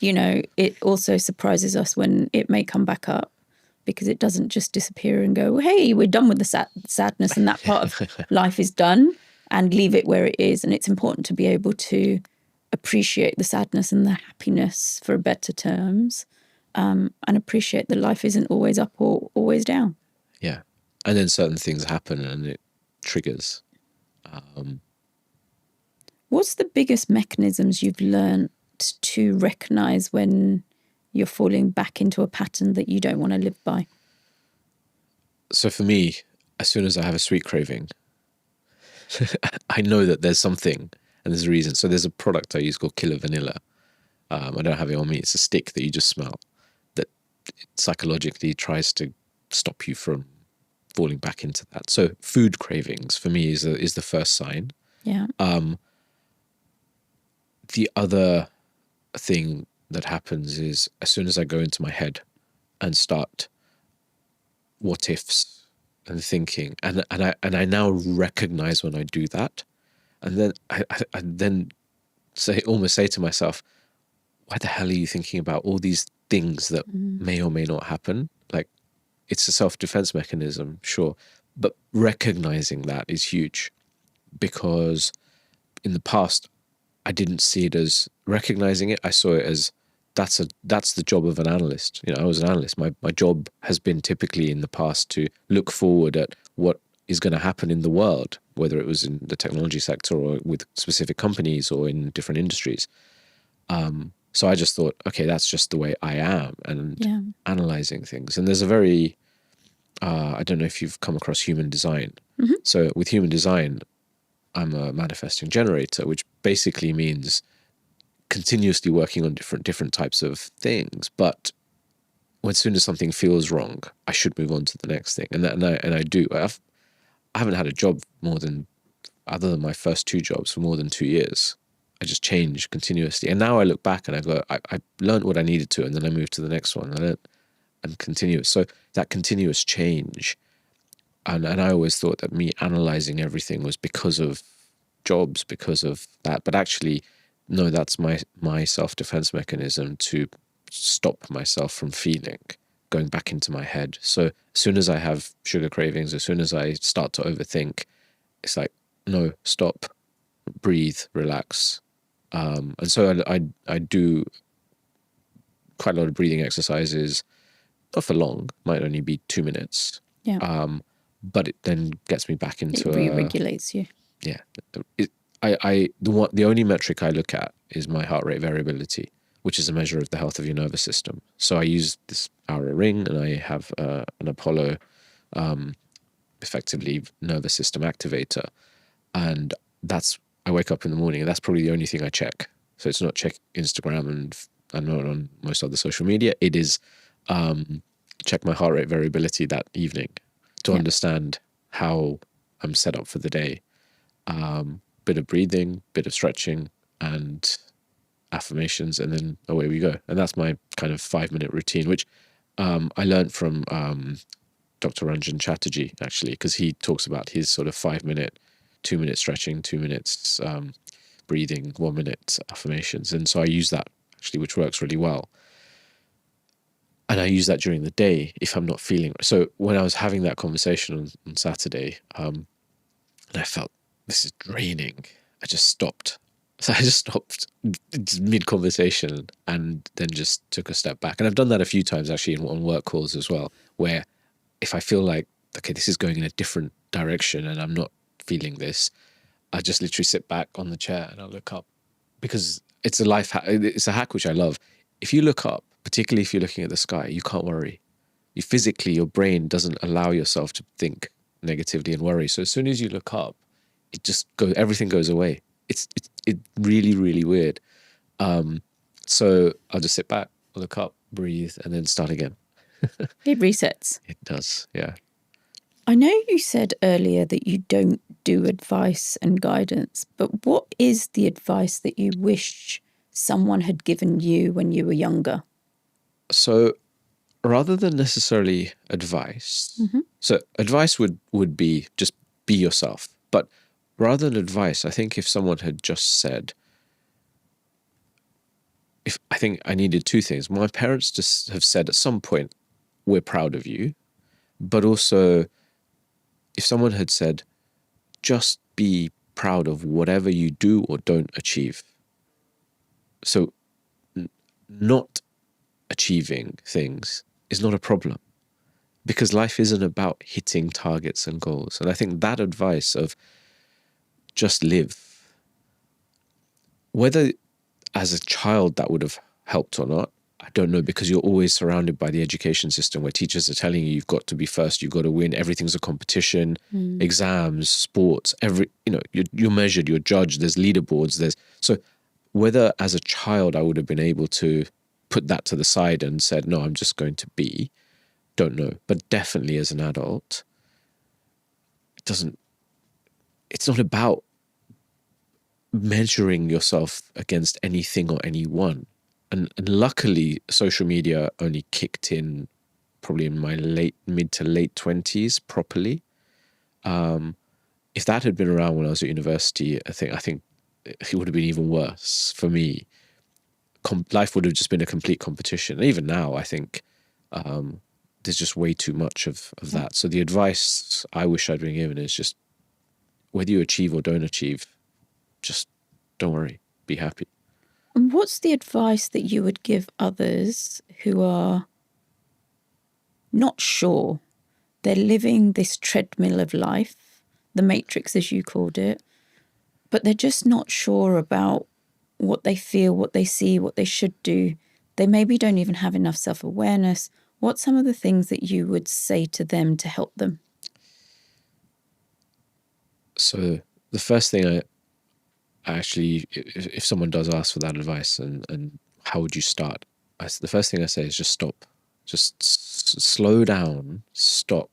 it also surprises us when it may come back up, because it doesn't just disappear and go, hey, we're done with the sadness and that part of life is done, and leave it where it is. And it's important to be able to appreciate the sadness and the happiness, for better terms, and appreciate that life isn't always up or always down. Yeah. And then certain things happen and it triggers. What's the biggest mechanisms you've learned to recognise when you're falling back into a pattern that you don't want to live by? So for me, as soon as I have a sweet craving, I know that there's something and there's a reason. So there's a product I use called Killer Vanilla. I don't have it on me. It's a stick that you just smell that psychologically tries to stop you from falling back into that. So food cravings for me is the first sign. Yeah. The other thing that happens is as soon as I go into my head and start what ifs and thinking, and I now recognize when I do that, and then I then almost say to myself, why the hell are you thinking about all these things that may or may not happen? Like, it's a self-defense mechanism, sure, but recognizing that is huge, because in the past I didn't see it as recognizing it. I saw it as that's the job of an analyst. I was an analyst. My job has been typically in the past to look forward at what is going to happen in the world, whether it was in the technology sector or with specific companies or in different industries. So I just thought, okay, that's just the way I am, and analyzing things. And there's a very, I don't know if you've come across human design. Mm-hmm. So with human design, I'm a manifesting generator, which basically means continuously working on different types of things. But as soon as something feels wrong, I should move on to the next thing. And I do. I haven't had a job other than my first two jobs, for more than 2 years. I just change continuously. And now I look back and I go, I learned what I needed to, and then I moved to the next one, and continuous. So that continuous change. And I always thought that me analyzing everything was because of jobs, because of that. But actually, no, that's my self-defense mechanism to stop myself from going back into my head. So as soon as I have sugar cravings, as soon as I start to overthink, it's like, no, stop, breathe, relax. And so I do quite a lot of breathing exercises, not for long, might only be 2 minutes. Yeah. But it then gets me back into it re-regulates you. Yeah. The only metric I look at is my heart rate variability, which is a measure of the health of your nervous system. So I use this Oura ring, and I have an Apollo, effectively nervous system activator, and I wake up in the morning, and that's probably the only thing I check. So it's not check Instagram and I'm not on most other social media. It is check my heart rate variability that evening to understand how I'm set up for the day. Bit of breathing, bit of stretching, and affirmations, and then away we go. And that's my kind of 5-minute routine, which I learned from Dr. Ranjan Chatterjee, actually, because he talks about his sort of 5-minute, 2-minute stretching, 2 minutes breathing, 1 minute affirmations. And so I use that, actually, which works really well. And I use that during the day if I'm not feeling. So when I was having that conversation on Saturday, and I felt this is draining, I just stopped. So I just stopped mid conversation and then just took a step back. And I've done that a few times actually on work calls as well, where if I feel like, okay, this is going in a different direction and I'm not feeling this, I just literally sit back on the chair and I look up, because it's a life hack. It's a hack which I love. If you look up, particularly if you're looking at the sky, you can't worry. You physically, your brain doesn't allow yourself to think negatively and worry. So as soon as you look up, it just goes, everything goes away. It's really, really weird. So I'll just sit back, look up, breathe, and then start again. It resets. It does, yeah. I know you said earlier that you don't do advice and guidance, but what is the advice that you wish someone had given you when you were younger? So rather than necessarily advice, so advice would be just be yourself. But rather than advice, I think if someone had just said, I think I needed two things. My parents just have said at some point, we're proud of you. But also, if someone had said, just be proud of whatever you do or don't achieve. So not achieving things is not a problem, because life isn't about hitting targets and goals. And I think that advice of just live, whether as a child that would have helped or not, I don't know, because you're always surrounded by the education system where teachers are telling you you've got to be first, you've got to win, everything's a competition, exams, sports, you're measured, you're judged, there's leaderboards, so whether as a child I would have been able to put that to the side and said, no, I'm just going to be, don't know. But definitely as an adult, it's not about measuring yourself against anything or anyone. And luckily, social media only kicked in probably in my mid to late 20s properly. If that had been around when I was at university, I think it would have been even worse for me. Life would have just been a complete competition. And even now, I think there's just way too much of that. So the advice I wish I'd been given is just, whether you achieve or don't achieve, just don't worry, be happy. And what's the advice that you would give others who are not sure? They're living this treadmill of life, the matrix as you called it, but they're just not sure about what they feel, what they see, what they should do. They maybe don't even have enough self-awareness. What's some of the things that you would say to them to help them? So the first thing I actually, if someone does ask for that advice and how would you start, the first thing I say is just stop. Just slow down, stop.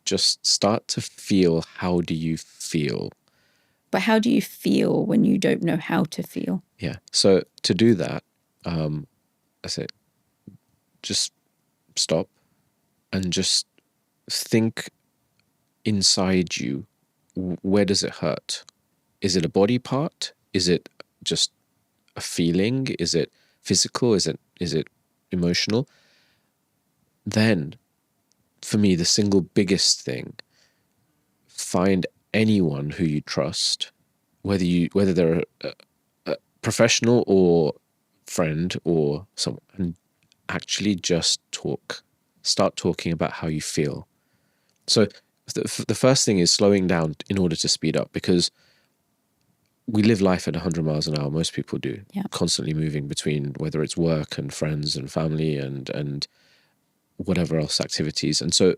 Just start to feel, how do you feel? But how do you feel when you don't know how to feel? Yeah. So to do that, I say, just stop and just think inside you, where does it hurt? Is it a body part? Is it just a feeling? Is it physical? Is it emotional? Then, for me, the single biggest thing, find anyone who you trust, whether they're a professional or friend or someone, and actually just talk. Start talking about how you feel. So the first thing is slowing down in order to speed up, because we live life at 100 miles an hour. Most people do, constantly moving between whether it's work and friends and family and whatever else activities. And so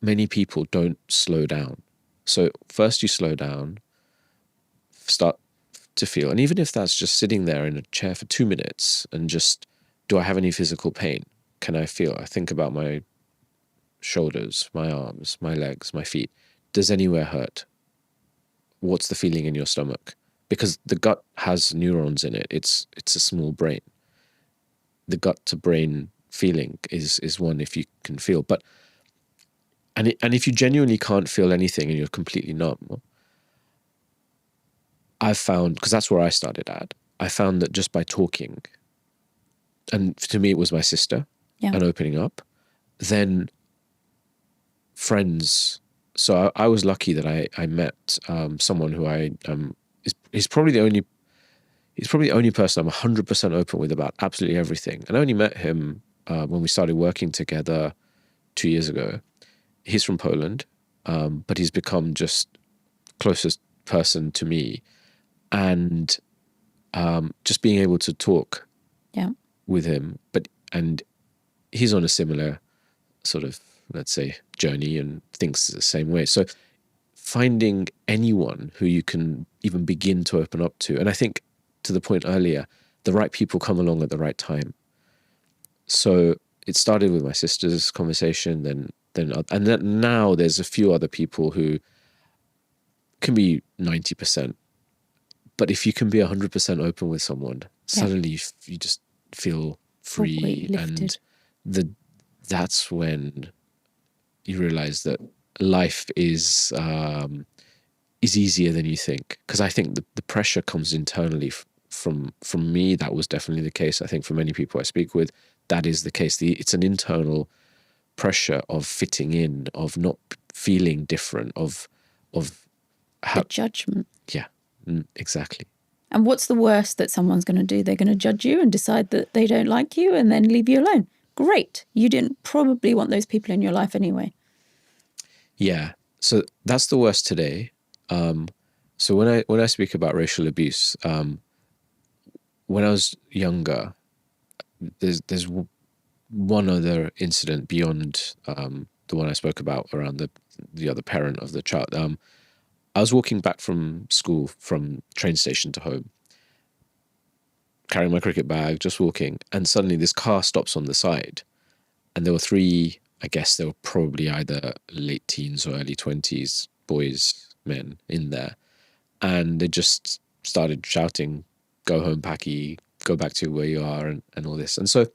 many people don't slow down. So first you slow down, start to feel. And even if that's just sitting there in a chair for 2 minutes and just, do I have any physical pain? Can I feel? I think about my shoulders, my arms, my legs, my feet. Does anywhere hurt? What's the feeling in your stomach? Because the gut has neurons in it. It's a small brain. The gut to brain feeling is one, if you can feel. But and if you genuinely can't feel anything and you're completely numb, I've found, because that's where I started at, I found that just by talking, and to me it was my sister, Yeah. and opening up, then friends. So I was lucky that I met someone who he's probably the only person I'm 100% open with about absolutely everything. And I only met him when we started working together 2 years ago. He's from Poland, but he's become just closest person to me. And just being able to talk with him, and he's on a similar sort of, let's say, journey and thinks the same way. So finding anyone who you can even begin to open up to, and I think to the point earlier, the right people come along at the right time. So it started with my sister's conversation, then now there's a few other people who can be 90%. But if you can be 100% open with someone, suddenly you just feel free, and that's when you realize that life is easier than you think. Because I think the pressure comes internally from me. That was definitely the case. I think for many people I speak with, that is the case. It's an internal pressure of fitting in, of not feeling different, of the judgment. Yeah, exactly. And what's the worst that someone's going to do? They're going to judge you and decide that they don't like you and then leave you alone. Great. You didn't probably want those people in your life anyway. Yeah. So that's the worst today. So when I speak about racial abuse, when I was younger, there's one other incident beyond the one I spoke about around the other parent of the child. I was walking back from school, from train station to home, carrying my cricket bag, just walking, and suddenly this car stops on the side, and there were three, I guess they were probably either late teens or early 20s, boys, men in there, and they just started shouting, "Go home, Packy, go back to where you are," and all this. And so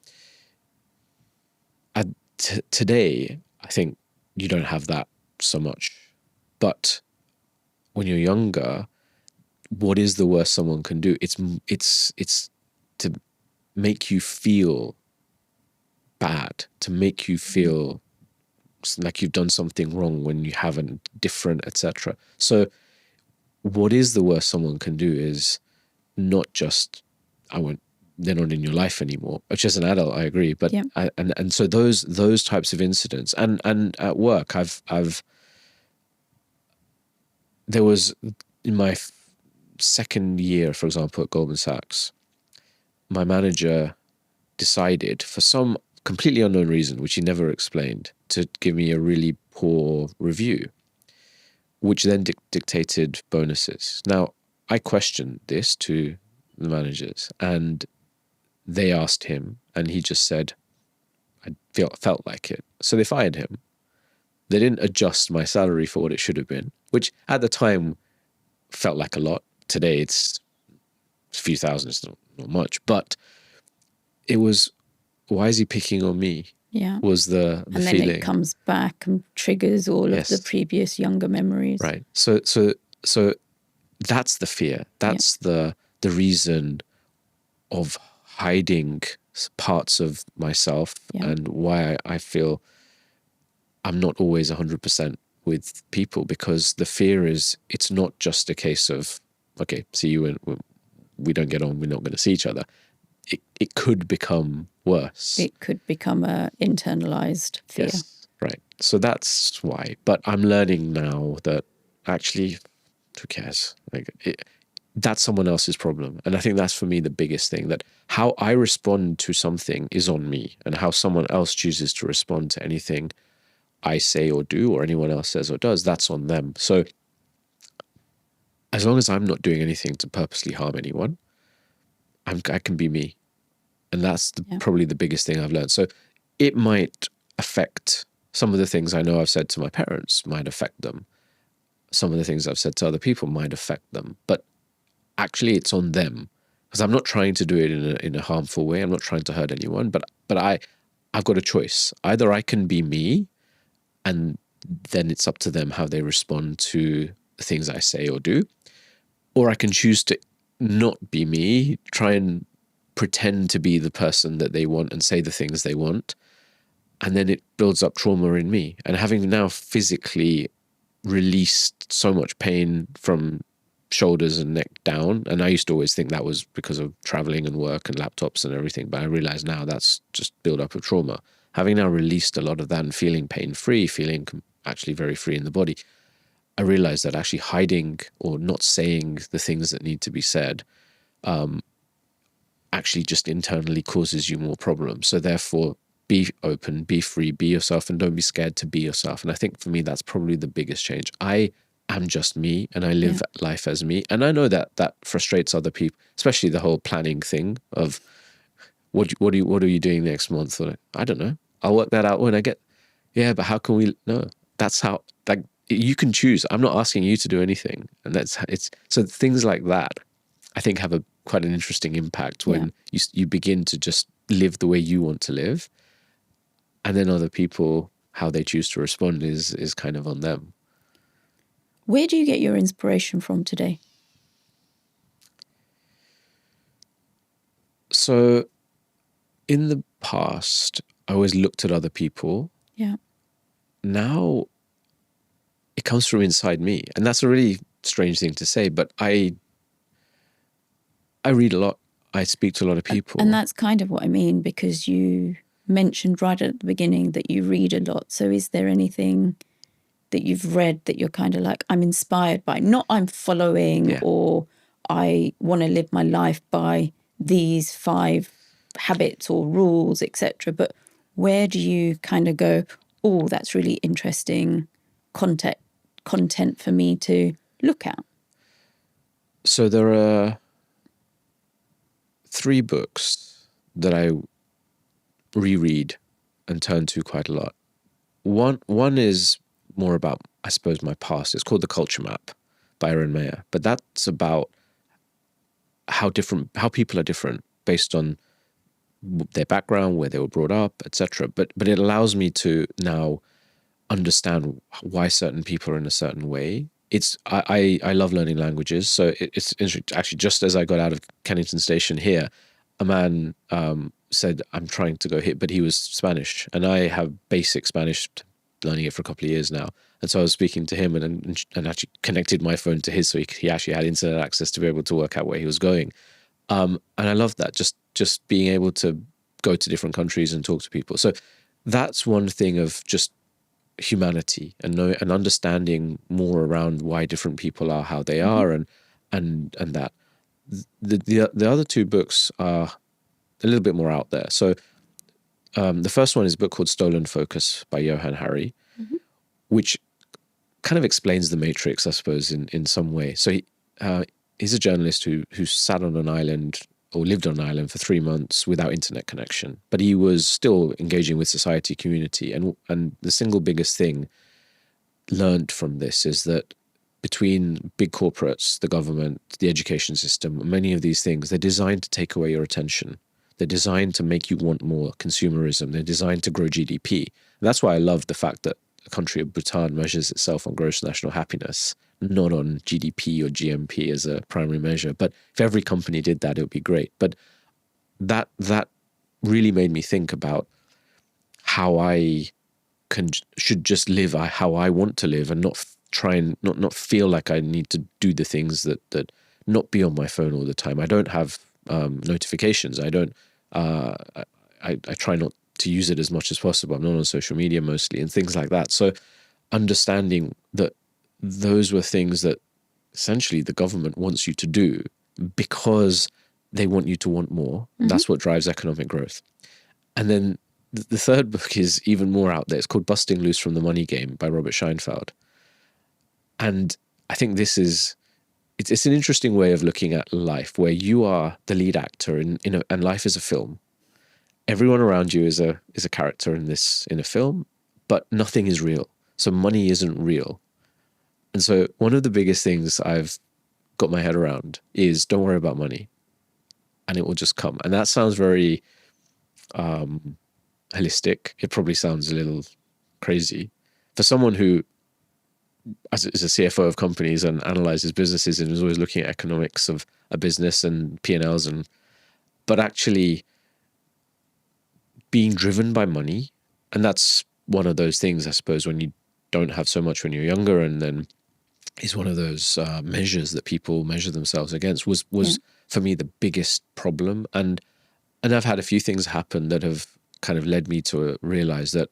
today, I think you don't have that so much. But when you're younger, what is the worst someone can do? It's to make you feel bad, to make you feel like you've done something wrong when you haven't, different, etc. So what is the worst someone can do is not just, they're not in your life anymore, which as an adult, I agree. But and so those types of incidents, and at work, there was, in my second year, for example, at Goldman Sachs, my manager decided, for some completely unknown reason, which he never explained, to give me a really poor review, which then dictated bonuses. Now, I questioned this to the managers, and they asked him, and he just said, I felt like it. So they fired him. They didn't adjust my salary for what it should have been, which at the time felt like a lot. Today it's a few thousand, it's not much, but it was, why is he picking on me? Yeah. Was the and feeling. then it comes back and triggers all of the previous younger memories. Right. So that's the fear. That's the reason of hiding parts of myself, and why I feel I'm not always 100% with people, because the fear is, it's not just a case of, okay, see you and we don't get on, we're not going to see each other. It could become worse. It could become a internalized fear. Yes, right. So that's why. But I'm learning now that actually, who cares? That's someone else's problem. And I think that's, for me, the biggest thing, that how I respond to something is on me, and how someone else chooses to respond to anything I say or do, or anyone else says or does, that's on them. So as long as I'm not doing anything to purposely harm anyone, I can be me. And that's probably the biggest thing I've learned. So it might affect some of the things I know I've said to my parents, might affect them. Some of the things I've said to other people might affect them. But actually it's on them, because I'm not trying to do it in a harmful way. I'm not trying to hurt anyone, but I've got a choice. Either I can be me, and then it's up to them how they respond to the things I say or do, or I can choose to not be me, try and pretend to be the person that they want and say the things they want, And then it builds up trauma in me. And having now physically released so much pain from shoulders and neck down, and I used to always think that was because of traveling and work and laptops and everything, but I realize now that's just build up of trauma. Having now released a lot of that and feeling pain-free, feeling actually very free in the body, I realized that actually hiding or not saying the things that need to be said actually just internally causes you more problems. So therefore, be open, be free, be yourself, and don't be scared to be yourself. And I think for me, that's probably the biggest change. I am just me, and I live life as me. And I know that that frustrates other people, especially the whole planning thing of what are you doing next month? Or I don't know. I'll work that out when I get. Yeah, but how can we? No, that's how. Like you can choose. I'm not asking you to do anything, and it's so things like that. I think have quite an interesting impact when you begin to just live the way you want to live, and then other people, how they choose to respond is kind of on them. Where do you get your inspiration from today? So in the past, I always looked at other people. Yeah. Now it comes from inside me. And that's a really strange thing to say, but I read a lot. I speak to a lot of people. And that's kind of what I mean, because you mentioned right at the beginning that you read a lot. So is there anything that you've read that you're kind of like, I'm inspired by, not I'm following or I want to live my life by these 5 habits or rules, etc. But where do you kind of go, oh, that's really interesting content for me to look at? So there are 3 books that I reread and turn to quite a lot. One is more about, I suppose, my past. It's called The Culture Map by Aaron Mayer. But that's about how people are different based on their background, where they were brought up, etc. But it allows me to now understand why certain people are in a certain way. I love learning languages, so it's interesting. Actually, just as I got out of Kennington Station here, a man said, I'm trying to go here, but he was Spanish, and I have basic Spanish, learning it for a couple of years now. And so I was speaking to him and actually connected my phone to his, so he actually had internet access to be able to work out where he was going. And I love that, just being able to go to different countries and talk to people. So that's one thing of just humanity and understanding more around why different people are how they are, and that. The other 2 books are a little bit more out there. So the first one is a book called Stolen Focus by Johann Hari, which kind of explains the Matrix, I suppose, in some way. So he's a journalist who sat on an island or lived on an island for 3 months without internet connection, but he was still engaging with society, community. And the single biggest thing learned from this is that between big corporates, the government, the education system, many of these things, they're designed to take away your attention. They're designed to make you want more consumerism. They're designed to grow GDP. And that's why I love the fact that the country of Bhutan measures itself on gross national happiness, not on GDP or GMP as a primary measure. But if every company did that, it would be great. But that really made me think about how I should just live how I want to live, and not try and not feel like I need to do the things that not be on my phone all the time. I don't have notifications. I don't. I try not to use it as much as possible. I'm not on social media mostly and things like that. So understanding that those were things that essentially the government wants you to do because they want you to want more. That's what drives economic growth. And then the third book is even more out there. It's called Busting Loose from the Money Game by Robert Scheinfeld. And I think this is, it's an interesting way of looking at life, where you are the lead actor and life is a film. Everyone around you is a character in a film, but nothing is real. So money isn't real. And so one of the biggest things I've got my head around is don't worry about money, and it will just come. And that sounds very holistic. It probably sounds a little crazy for someone who is a CFO of companies and analyzes businesses and is always looking at economics of a business and P&Ls, but actually being driven by money and that's one of those things, I suppose, when you don't have so much when you're younger, and then is one of those measures that people measure themselves against, was for me the biggest problem. And I've had a few things happen that have kind of led me to realize that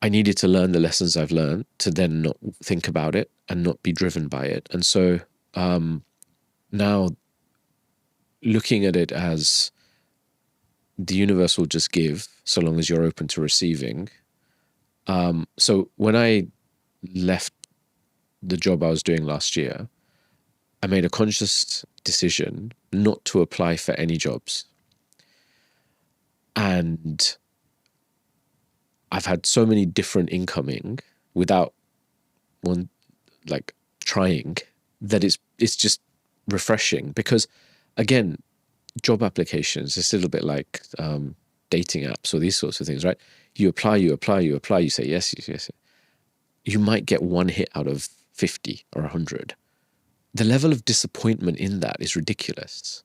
I needed to learn the lessons I've learned to then not think about it and not be driven by it. And so now looking at it as the universe will just give so long as you're open to receiving. So when I left the job I was doing last year, I made a conscious decision not to apply for any jobs. And I've had so many different incoming without one like trying, that it's just refreshing, because again, job applications, it's a little bit like dating apps or these sorts of things, right? You apply, you say yes, yes. You might get one hit out of 50 or 100. The level of disappointment in that is ridiculous.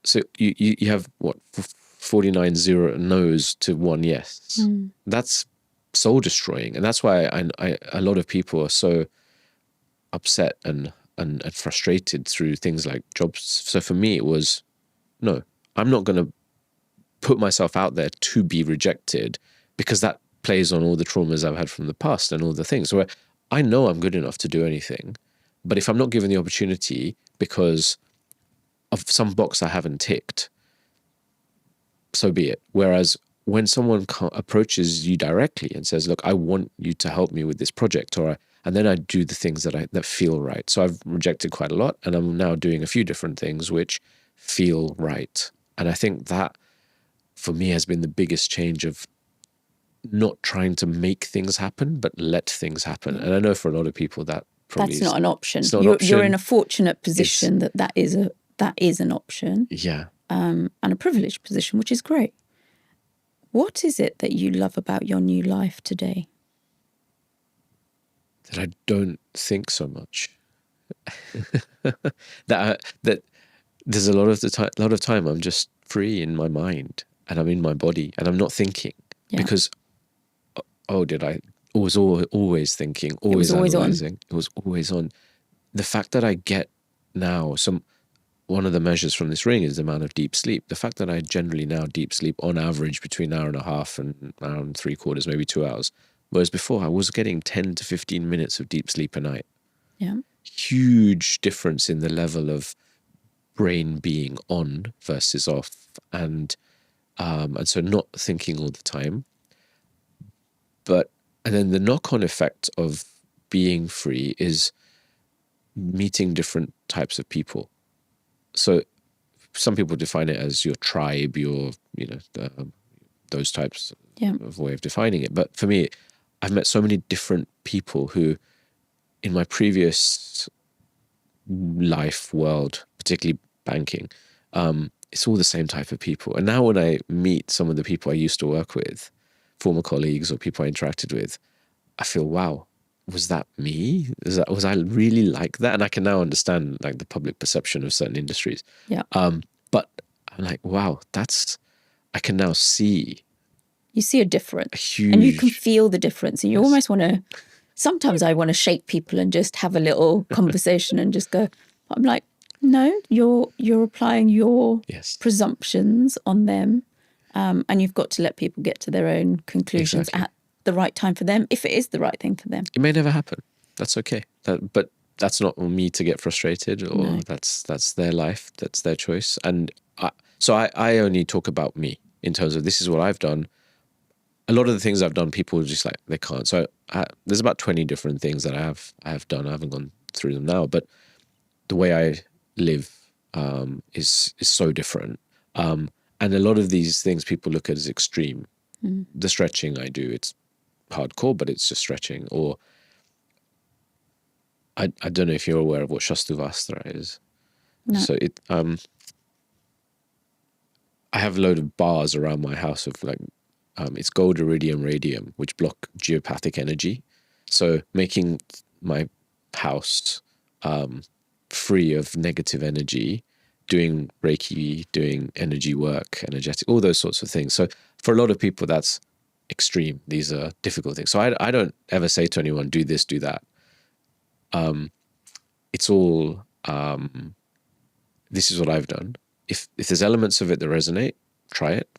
So you have what, 49 zero no's to one yes. That's soul destroying, and that's why a lot of people are so upset and frustrated through things like jobs. So for me, it was, no, I'm not going to put myself out there to be rejected, because that plays on all the traumas I've had from the past and all the things where I know I'm good enough to do anything, but if I'm not given the opportunity because of some box I haven't ticked, so be it. Whereas when someone approaches you directly and says, look, I want you to help me with this project, and then I do the things that feel right. So I've rejected quite a lot, and I'm now doing a few different things which feel right. And I think that for me has been the biggest change of not trying to make things happen, but let things happen. And I know for a lot of people that probably that's not an option. It's not an option. You're in a fortunate position that is an option. Yeah. And a privileged position, which is great. What is it that you love about your new life today? That I don't think so much. that there's a lot of time I'm just free in my mind, and I'm in my body, and I'm not thinking, because I was always thinking, always analyzing. It was always on. The fact that I get now one of the measures from this ring is the amount of deep sleep. The fact that I generally now deep sleep on average between an hour and a half and an hour and 3/4, maybe 2 hours. Whereas before I was getting 10 to 15 minutes of deep sleep a night. Yeah. Huge difference in the level of brain being on versus off. And so not thinking all the time. And then the knock-on effect of being free is meeting different types of people. So some people define it as your tribe, those types of way of defining it. But for me, I've met so many different people who, in my previous life world, particularly banking, it's all the same type of people. And now when I meet some of the people I used to work with, former colleagues or people I interacted with, I feel, wow, was that me? Was I really like that? And I can now understand like the public perception of certain industries. Yeah. But I'm like, wow, I can now see. You see a difference. A huge, and you can feel the difference. And you almost want to, sometimes I want to shake people and just have a little conversation and just go, I'm like, no, you're applying your presumptions on them. And you've got to let people get to their own conclusions at the right time for them, if it is the right thing for them. It may never happen. That's okay. But that's not on me to get frustrated, or that's their life. That's their choice. And I only talk about me in terms of this is what I've done. A lot of the things I've done, people are just like, they can't. So there's about 20 different things that I have done. I haven't gone through them now, but the way I live is so different. And a lot of these things people look at as extreme. The stretching I do, it's hardcore, but it's just stretching. Or I don't know if you're aware of what Shastuvastra is. No. So I have a load of bars around my house of like, it's gold, iridium, radium, which block geopathic energy. So making my house free of negative energy, doing Reiki, doing energy work, energetic, all those sorts of things. So for a lot of people, that's extreme. These are difficult things. So I don't ever say to anyone, do this, do that. It's all, this is what I've done. If there's elements of it that resonate, try it.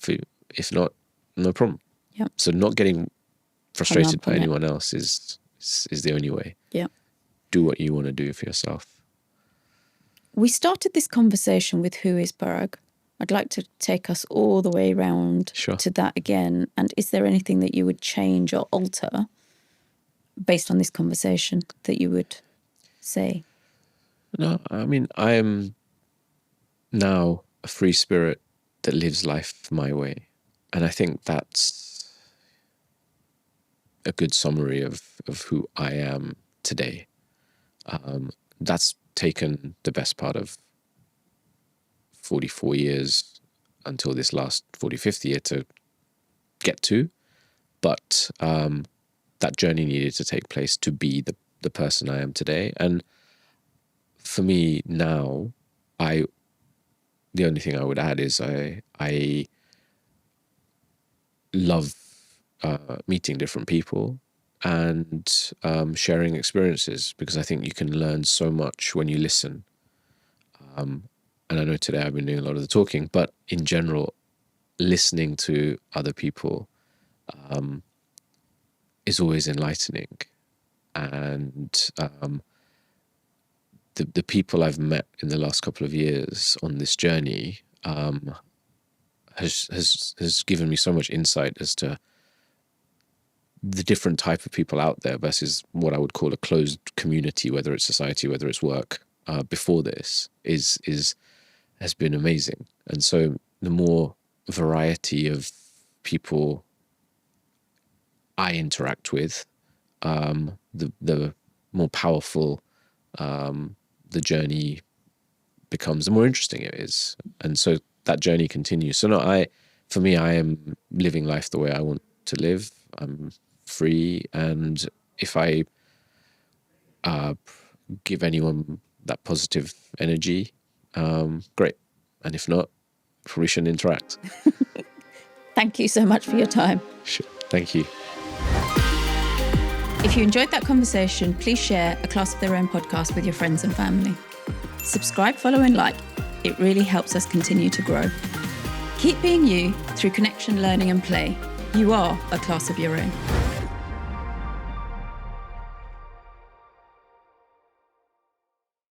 If not, no problem. Yeah. So not getting frustrated by on it. anyone else is the only way. Yeah. Do what you want to do for yourself. We started this conversation with who is Paraag. I'd like to take us all the way around to that again. And is there anything that you would change or alter based on this conversation that you would say? No, I mean, I am now a free spirit that lives life my way. And I think that's a good summary of who I am today. That's taken the best part of 44 years until this last 45th year to get to. But that journey needed to take place to be the person I am today. And for me now, the only thing I would add is I love meeting different people and sharing experiences, because I think you can learn so much when you listen. And I know today I've been doing a lot of the talking, but in general, listening to other people is always enlightening. And the people I've met in the last couple of years on this journey has given me so much insight as to the different type of people out there versus what I would call a closed community, whether it's society, whether it's work. Before this has been amazing. And so the more variety of people I interact with, the more powerful the journey becomes, the more interesting it is. And so that journey continues. So for me, I am living life the way I want to live. I'm free. And if I give anyone that positive energy, great. And if not, we shouldn't interact. Thank you so much for your time. Sure. Thank you. If you enjoyed that conversation, please share A Class of Their Own podcast with your friends and family. Subscribe, follow and like. It really helps us continue to grow. Keep being you through connection, learning and play. You are a class of your own.